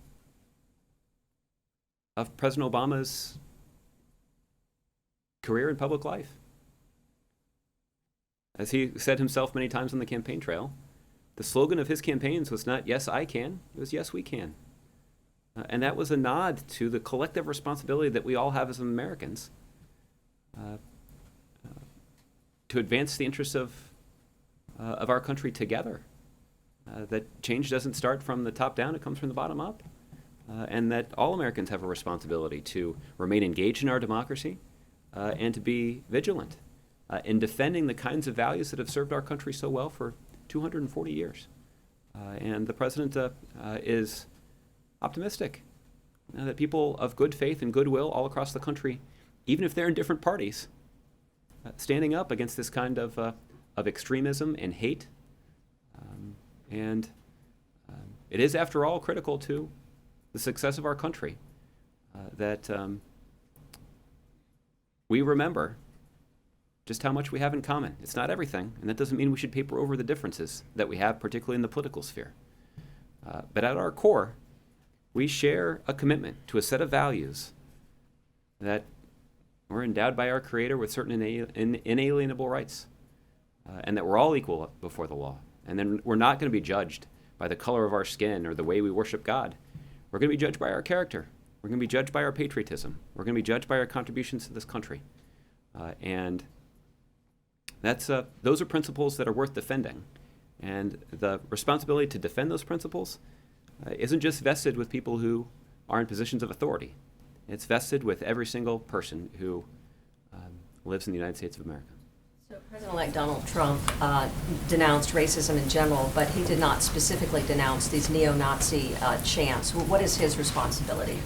of President Obama's career in public life. As he said himself many times on the campaign trail, the slogan of his campaigns was not "Yes, I can," it was "Yes, we can." And that was a nod to the collective responsibility that we all have as Americans to advance the interests of our country together. That change doesn't start from the top down, it comes from the bottom up. And that all Americans have a responsibility to remain engaged in our democracy and to be vigilant in defending the kinds of values that have served our country so well for 240 years. And the president is optimistic that people of good faith and goodwill all across the country, even if they're in different parties, standing up against this kind of extremism and hate. And it is, after all, critical to the success of our country that we remember just how much we have in common. It's not everything, and that doesn't mean we should paper over the differences that we have, particularly in the political sphere. But at our core, we share a commitment to a set of values that we're endowed by our Creator with certain inalienable rights, and that we're all equal before the law. And then we're not going to be judged by the color of our skin or the way we worship God. We're going to be judged by our character. We're going to be judged by our patriotism. We're going to be judged by our contributions to this country. And those are principles that are worth defending. And the responsibility to defend those principles isn't just vested with people who are in positions of authority. It's vested with every single person who lives in the United States of America. So President-elect Donald Trump denounced racism in general, but he did not specifically denounce these neo-Nazi chants. What is his responsibility?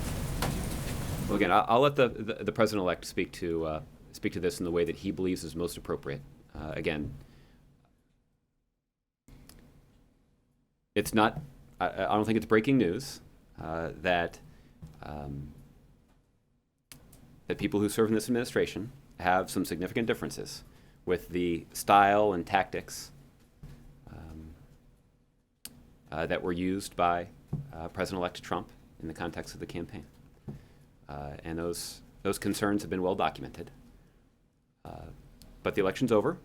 Well, again, I'll let the president-elect speak to this in the way that he believes is most appropriate. Again, it's not. I don't think it's breaking news that people who serve in this administration have some significant differences with the style and tactics that were used by President-elect Trump in the context of the campaign. And those concerns have been well documented. But the election's over,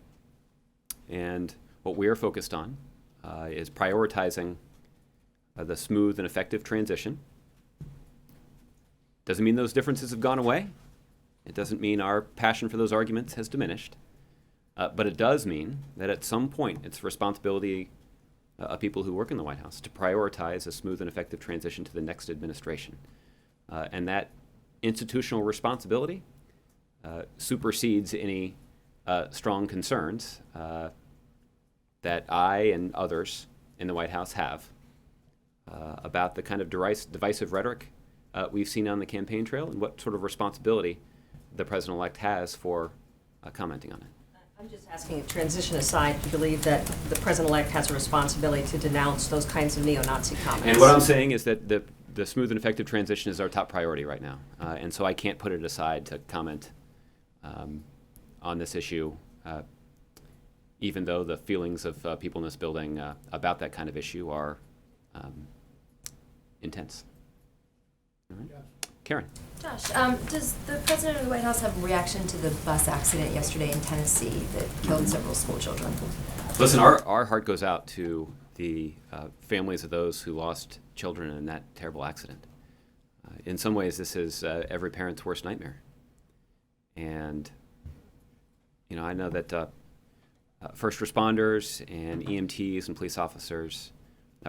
and what we are focused on is prioritizing the smooth and effective transition. Doesn't mean those differences have gone away. It doesn't mean our passion for those arguments has diminished. But it does mean that at some point it's the responsibility of people who work in the White House to prioritize a smooth and effective transition to the next administration. And that institutional responsibility supersedes any strong concerns that I and others in the White House have about the kind of divisive rhetoric we've seen on the campaign trail and what sort of responsibility the president-elect has for commenting on it. I'm just asking, transition aside, do you believe that the president-elect has a responsibility to denounce those kinds of neo-Nazi comments? And what I'm saying is that the smooth and effective transition is our top priority right now. And so I can't put it aside to comment on this issue, even though the feelings of people in this building about that kind of issue are intense. All right. Karen. Josh, does the president of the White House have a reaction to the bus accident yesterday in Tennessee that killed several school children? Listen, our heart goes out to the families of those who lost children in that terrible accident. In some ways, this is every parent's worst nightmare. And, you know, I know that first responders and EMTs and police officers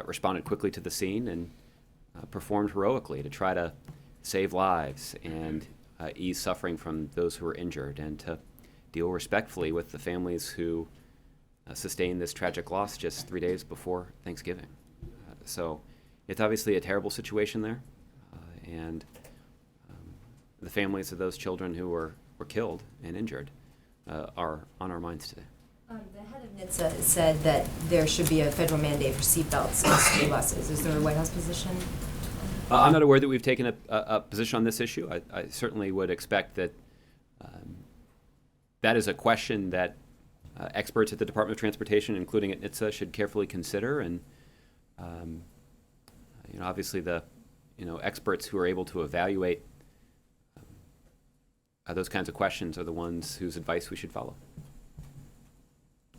responded quickly to the scene and performed heroically to try to save lives and ease suffering from those who were injured and to deal respectfully with the families who sustained this tragic loss just 3 days before Thanksgiving. So it's obviously a terrible situation there, and the families of those children who were killed and injured are on our minds today. The head of NHTSA said that there should be a federal mandate for seatbelts in school buses. Is there a White House position? I'm not aware that we've taken a position on this issue. I certainly would expect that that is a question that experts at the Department of Transportation, including at NHTSA, should carefully consider. And you know, obviously, the experts who are able to evaluate those kinds of questions are the ones whose advice we should follow.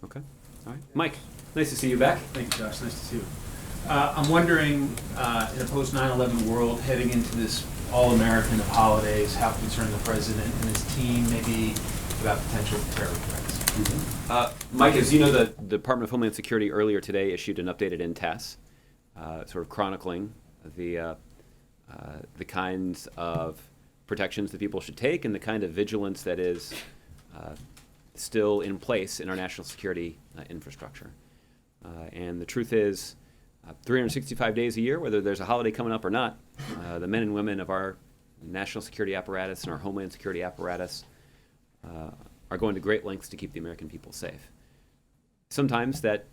Okay. All right. Mike, nice to see you back. Thank you, Josh. Nice to see you. I'm wondering, in a post 9/11 world, heading into this all-American of holidays, how concerned the president and his team may be about potential terror threats. Mike, as you know, the Department of Homeland Security earlier today issued an updated NTAS, sort of chronicling the kinds of protections that people should take and the kind of vigilance that is still in place in our national security infrastructure. And the truth is, 365 days a year, whether there's a holiday coming up or not, the men and women of our national security apparatus and our homeland security apparatus are going to great lengths to keep the American people safe. Sometimes that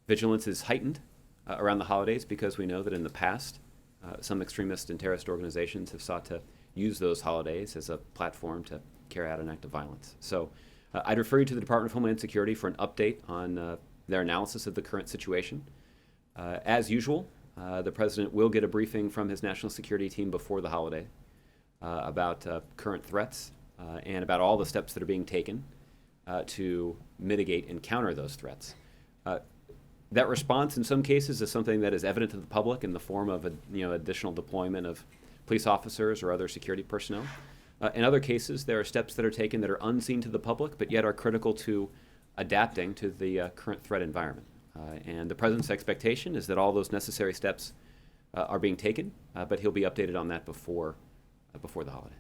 vigilance is heightened around the holidays because we know that in the past, some extremist and terrorist organizations have sought to use those holidays as a platform to carry out an act of violence. So I'd refer you to the Department of Homeland Security for an update on their analysis of the current situation. As usual, the President will get a briefing from his national security team before the holiday about current threats and about all the steps that are being taken to mitigate and counter those threats. That response in some cases is something that is evident to the public in the form of additional deployment of police officers or other security personnel. In other cases, there are steps that are taken that are unseen to the public, but yet are critical to adapting to the current threat environment. And the President's expectation is that all those necessary steps are being taken, but he'll be updated on that before the holiday.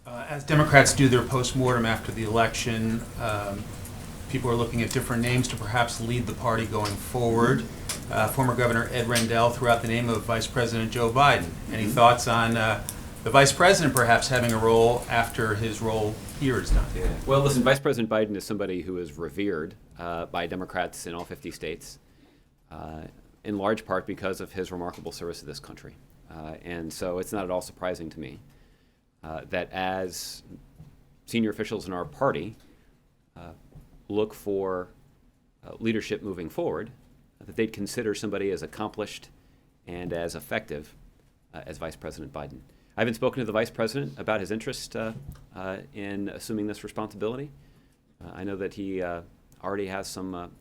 As Democrats do their postmortem after the election, people are looking at different names to perhaps lead the party going forward. Former Governor Ed Rendell threw out the name of Vice President Joe Biden. Any thoughts on the Vice President perhaps having a role after his role here is done? Yeah. Well, listen, Vice President Biden is somebody who is revered by Democrats in all 50 states, in large part because of his remarkable service to this country. And so it's not at all surprising to me that as senior officials in our party look for leadership moving forward, that they'd consider somebody as accomplished and as effective as Vice President Biden. I haven't spoken to the Vice President about his interest in assuming this responsibility. I know that he already has some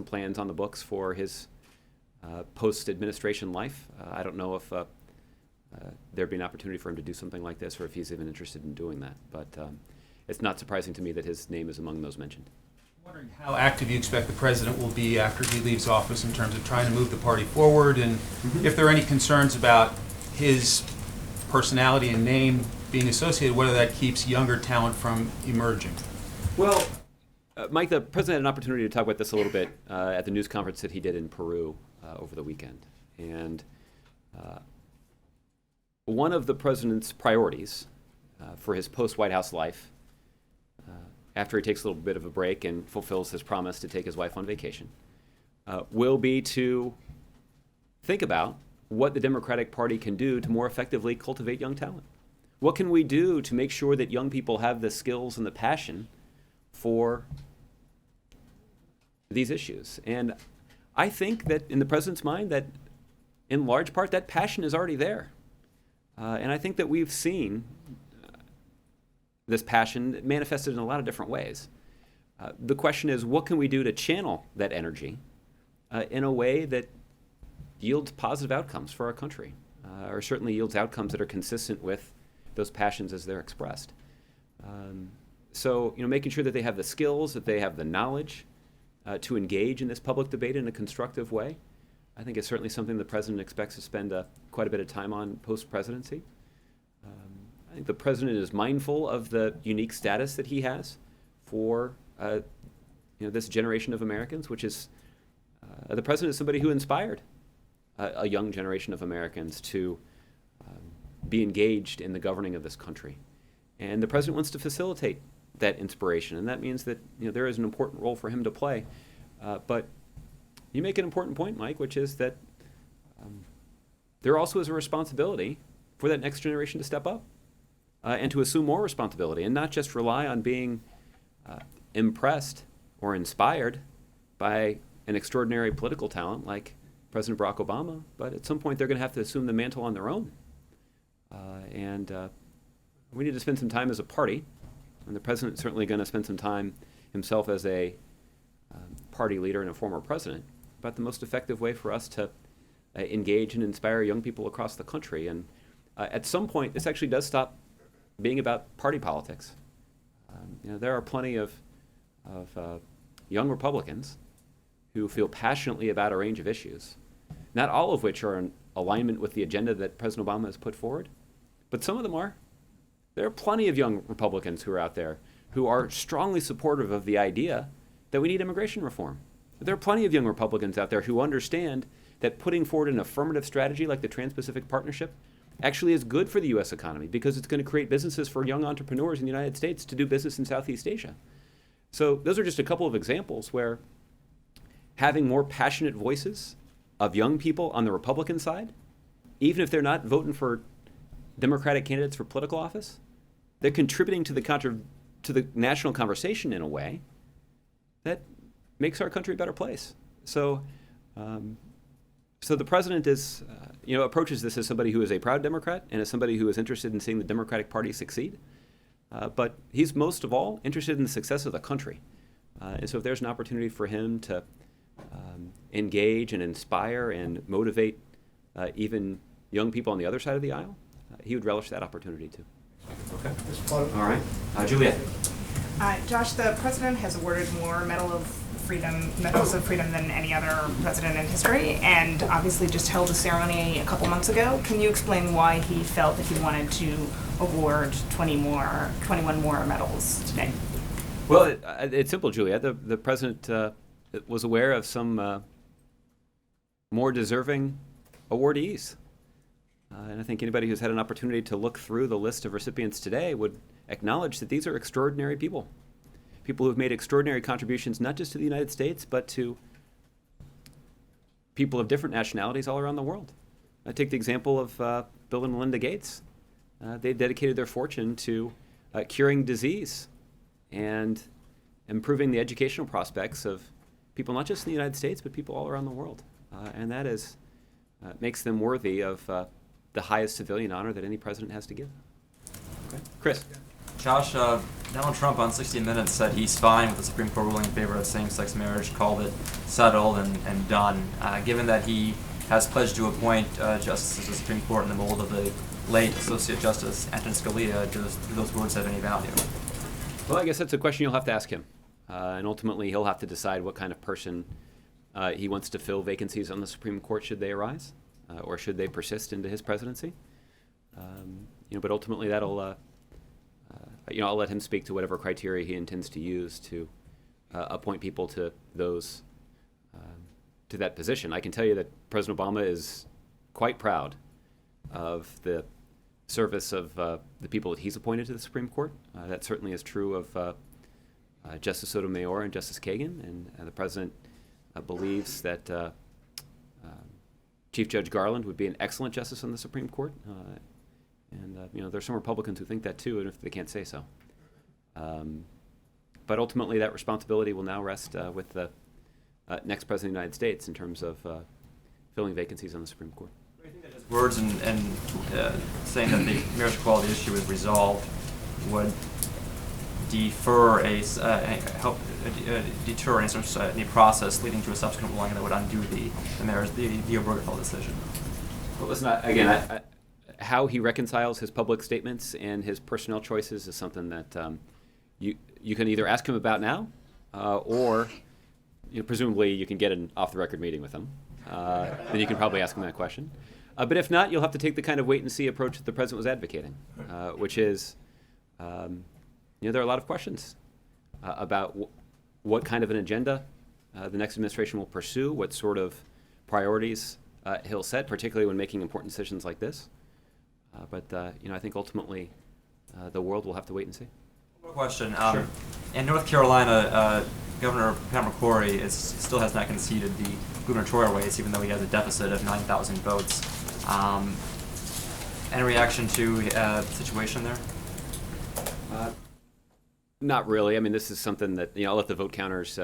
plans on the books for his post-administration life. I don't know if there'd be an opportunity for him to do something like this or if he's even interested in doing that. But it's not surprising to me that his name is among those mentioned. I'm wondering how active you expect the President will be after he leaves office in terms of trying to move the party forward, and if there are any concerns about his personality and name being associated, whether that keeps younger talent from emerging. Well, Mike, the President had an opportunity to talk about this a little bit at the news conference that he did in Peru over the weekend. And one of the President's priorities for his post-White House life, after he takes a little bit of a break and fulfills his promise to take his wife on vacation, will be to think about what the Democratic Party can do to more effectively cultivate young talent. What can we do to make sure that young people have the skills and the passion for these issues? And I think that in the President's mind that in large part that passion is already there. And I think that we've seen this passion manifested in a lot of different ways. The question is, what can we do to channel that energy in a way that yields positive outcomes for our country, or certainly yields outcomes that are consistent with those passions as they're expressed. So, making sure that they have the skills, that they have the knowledge to engage in this public debate in a constructive way, I think is certainly something the President expects to spend quite a bit of time on post-presidency. I think the President is mindful of the unique status that he has for this generation of Americans, which is the President is somebody who inspired a young generation of Americans to be engaged in the governing of this country. And the President wants to facilitate that inspiration, and that means that there is an important role for him to play. But you make an important point, Mike, which is that there also is a responsibility for that next generation to step up and to assume more responsibility and not just rely on being impressed or inspired by an extraordinary political talent like President Barack Obama, but at some point they're going to have to assume the mantle on their own. And we need to spend some time as a party, and the President is certainly going to spend some time himself as a party leader and a former president, about the most effective way for us to engage and inspire young people across the country. And at some point, this actually does stop being about party politics. There are plenty of young Republicans who feel passionately about a range of issues, not all of which are in alignment with the agenda that President Obama has put forward, but some of them are. There are plenty of young Republicans who are out there who are strongly supportive of the idea that we need immigration reform. There are plenty of young Republicans out there who understand that putting forward an affirmative strategy like the Trans-Pacific Partnership actually is good for the U.S. economy because it's going to create businesses for young entrepreneurs in the United States to do business in Southeast Asia. So those are just a couple of examples where having more passionate voices of young people on the Republican side, even if they're not voting for Democratic candidates for political office, they're contributing to the to the national conversation in a way that makes our country a better place. So, so the president is, approaches this as somebody who is a proud Democrat and as somebody who is interested in seeing the Democratic Party succeed. But he's most of all interested in the success of the country. And so if there's an opportunity for him to engage and inspire and motivate even young people on the other side of the aisle, he would relish that opportunity too. Okay. All right. Juliet. Josh, the president has awarded more medals of freedom than any other president in history, and obviously just held a ceremony a couple months ago. Can you explain why he felt that he wanted to award 21 more medals today? Well, it's simple, Juliet. The president was aware of some more deserving awardees. And I think anybody who's had an opportunity to look through the list of recipients today would acknowledge that these are extraordinary people. People who have made extraordinary contributions not just to the United States, but to people of different nationalities all around the world. I take the example of Bill and Melinda Gates. They dedicated their fortune to curing disease and improving the educational prospects of people not just in the United States, but people all around the world. And that is makes them worthy of the highest civilian honor that any president has to give. Okay. Chris. Josh, Donald Trump on 60 Minutes said he's fine with the Supreme Court ruling in favor of same-sex marriage, called it settled and done. Given that he has pledged to appoint justices to the Supreme Court in the mold of the late Associate Justice Antonin Scalia, do those words have any value? Well, I guess that's a question you'll have to ask him. And ultimately, he'll have to decide what kind of person he wants to fill vacancies on the Supreme Court should they arise, or should they persist into his presidency. But ultimately, that'll I'll let him speak to whatever criteria he intends to use to appoint people to those to that position. I can tell you that President Obama is quite proud of the service of the people that he's appointed to the Supreme Court. That certainly is true of Justice Sotomayor and Justice Kagan, and the president believes that Chief Judge Garland would be an excellent justice on the Supreme Court. There's some Republicans who think that too, and if they can't say so. But ultimately, that responsibility will now rest with the next president of the United States in terms of filling vacancies on the Supreme Court. Do you think that his words and saying that the marriage equality issue is resolved would deter any process leading to a subsequent ruling that would undo the Obergefell decision? Well, listen, again, how he reconciles his public statements and his personnel choices is something that you can either ask him about now, or presumably you can get an off-the-record meeting with him. Then you can probably ask him that question. But if not, you'll have to take the kind of wait-and-see approach that the president was advocating, which is, there are a lot of questions about what kind of an agenda the next administration will pursue, what sort of priorities he'll set, particularly when making important decisions like this. But I think ultimately the world will have to wait and see. One more question. Sure. In North Carolina, Governor Pat McCrory still has not conceded the gubernatorial race, even though he has a deficit of 9,000 votes. Any reaction to the situation there? Not really. I mean, this is something that I'll let the vote counters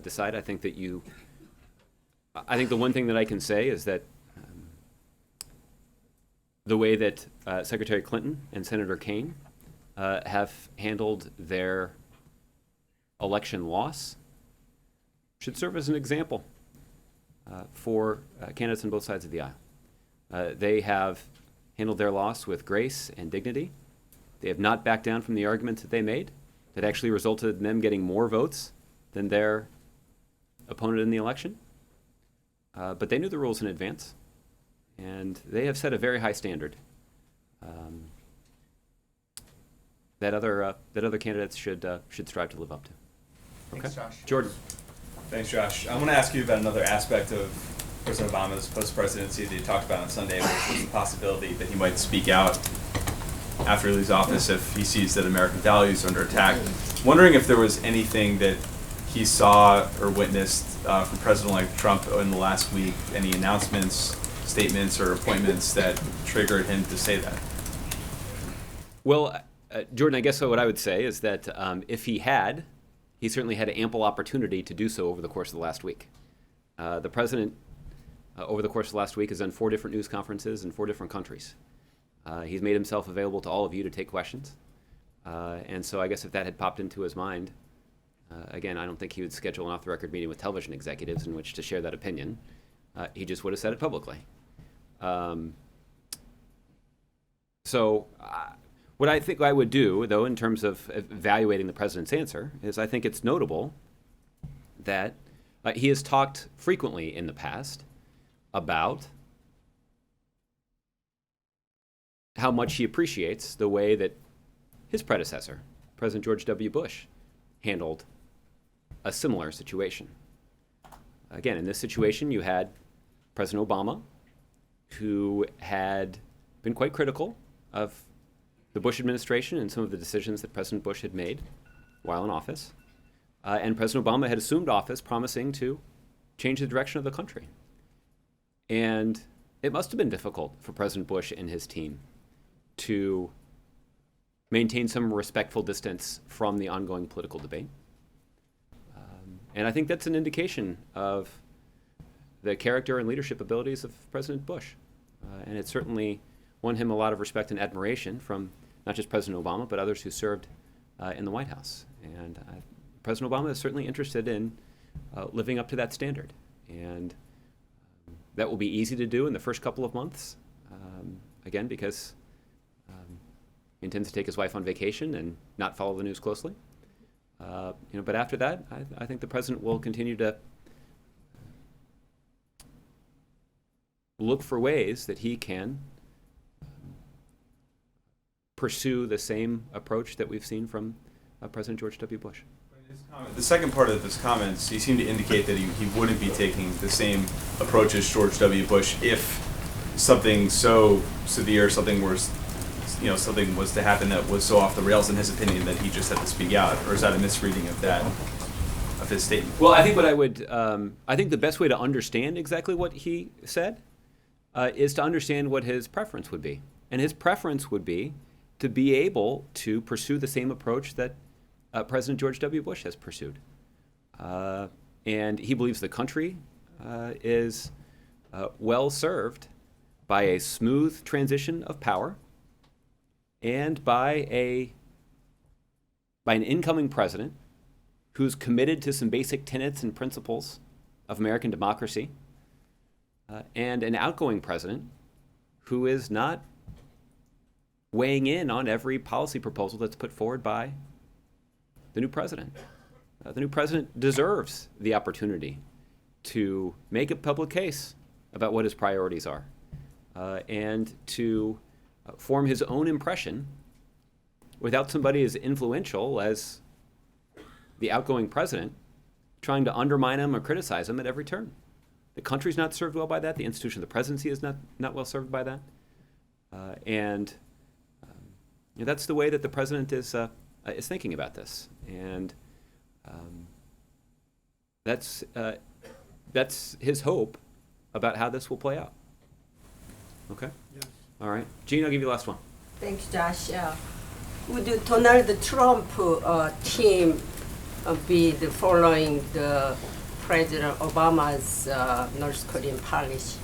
decide. I think that I think the one thing that I can say is that the way that Secretary Clinton and Senator Kaine have handled their election loss should serve as an example for candidates on both sides of the aisle. They have handled their loss with grace and dignity. They have not backed down from the arguments that they made that actually resulted in them getting more votes than their opponent in the election. But they knew the rules in advance, and they have set a very high standard that other candidates should strive to live up to. Okay, Thanks, Josh. Jordan. Thanks, Josh. I want to ask you about another aspect of President Obama's post-presidency that you talked about on Sunday, which was the possibility that he might speak out after he leaves office if he sees that American values are under attack. Wondering if there was anything that he saw or witnessed from President-elect Trump in the last week, any announcements, statements, or appointments that triggered him to say that? Well, Jordan, I guess what I would say is that if he certainly had ample opportunity to do so over the course of the last week. The president, over the course of the last week, has done 4 different news conferences in 4 different countries. He's made himself available to all of you to take questions. And so I guess if that had popped into his mind, again, I don't think he would schedule an off-the-record meeting with television executives in which to share that opinion. He just would have said it publicly. So what I think I would do, though, in terms of evaluating the president's answer, is I think it's notable that he has talked frequently in the past about how much he appreciates the way that his predecessor, President George W. Bush, handled a similar situation. Again, in this situation, you had President Obama, who had been quite critical of the Bush administration and some of the decisions that President Bush had made while in office. And President Obama had assumed office promising to change the direction of the country. And it must have been difficult for President Bush and his team to maintain some respectful distance from the ongoing political debate. And I think that's an indication of the character and leadership abilities of President Bush. And it certainly won him a lot of respect and admiration from not just President Obama, but others who served in the White House. And President Obama is certainly interested in living up to that standard. And that will be easy to do in the first couple of months, again, because he intends to take his wife on vacation and not follow the news closely. But after that, I think the president will continue to look for ways that he can pursue the same approach that we've seen from President George W. Bush. The second part of his comments, he seemed to indicate that he wouldn't be taking the same approach as George W. Bush if something so severe, something worse, something was to happen that was so off the rails in his opinion that he just had to speak out. Or is that a misreading of that, of his statement? Well, I think I think the best way to understand exactly what he said is to understand what his preference would be. And his preference would be to be able to pursue the same approach that President George W. Bush has pursued. And he believes the country is well served by a smooth transition of power and by an incoming president who's committed to some basic tenets and principles of American democracy, and an outgoing president who is not weighing in on every policy proposal that's put forward by the new president. The new president deserves the opportunity to make a public case about what his priorities are, and to form his own impression without somebody as influential as the outgoing president trying to undermine him or criticize him at every turn. The country's not served well by that. The institution of the presidency is not well served by that. That's the way that the president is thinking about this. And that's his hope about how this will play out. Okay? Yes. All right. Gene, I'll give you the last one. Thanks, Josh. Would Donald Trump team be following the President Obama's North Korean policy?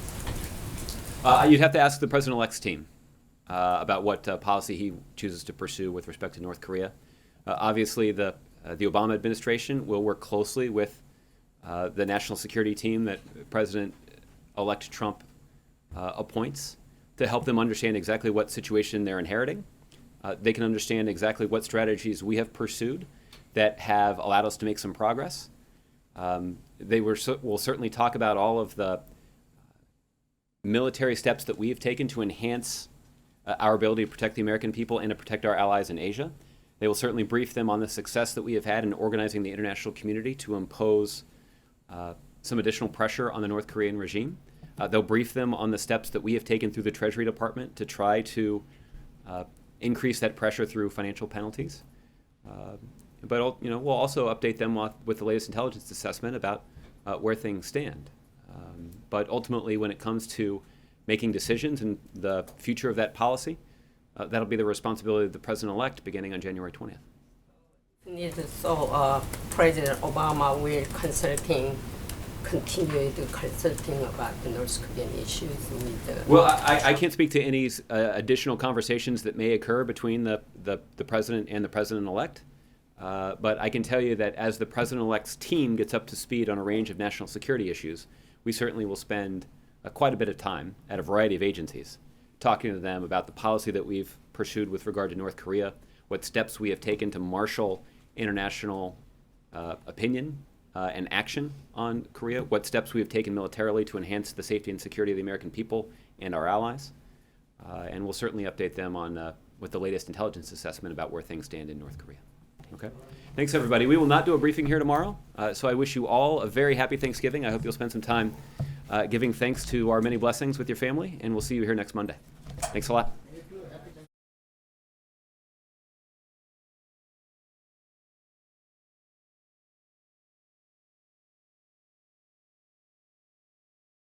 You'd have to ask the president-elect's team about what policy he chooses to pursue with respect to North Korea. Obviously, the Obama administration will work closely with the national security team that President-elect Trump appoints to help them understand exactly what situation they're inheriting. They can understand exactly what strategies we have pursued that have allowed us to make some progress. They will certainly talk about all of the military steps that we have taken to enhance our ability to protect the American people and to protect our allies in Asia. They will certainly brief them on the success that we have had in organizing the international community to impose some additional pressure on the North Korean regime. They'll brief them on the steps that we have taken through the Treasury Department to try to increase that pressure through financial penalties. But we'll also update them with the latest intelligence assessment about where things stand. But ultimately, when it comes to making decisions and the future of that policy, that'll be the responsibility of the president-elect beginning on January 20th. So President Obama will continue the consulting about the North Korean issues with the... Well, I can't speak to any additional conversations that may occur between the president and the president-elect, but I can tell you that as the president-elect's team gets up to speed on a range of national security issues, we certainly will spend quite a bit of time at a variety of agencies talking to them about the policy that we've pursued with regard to North Korea, what steps we have taken to marshal international opinion and action on Korea, what steps we have taken militarily to enhance the safety and security of the American people and our allies, and we'll certainly update them on with the latest intelligence assessment about where things stand in North Korea. Okay. Thanks, everybody. We will not do a briefing here tomorrow, so I wish you all a very happy Thanksgiving. I hope you'll spend some time giving thanks to our many blessings with your family, and we'll see you here next Monday. Thanks a lot.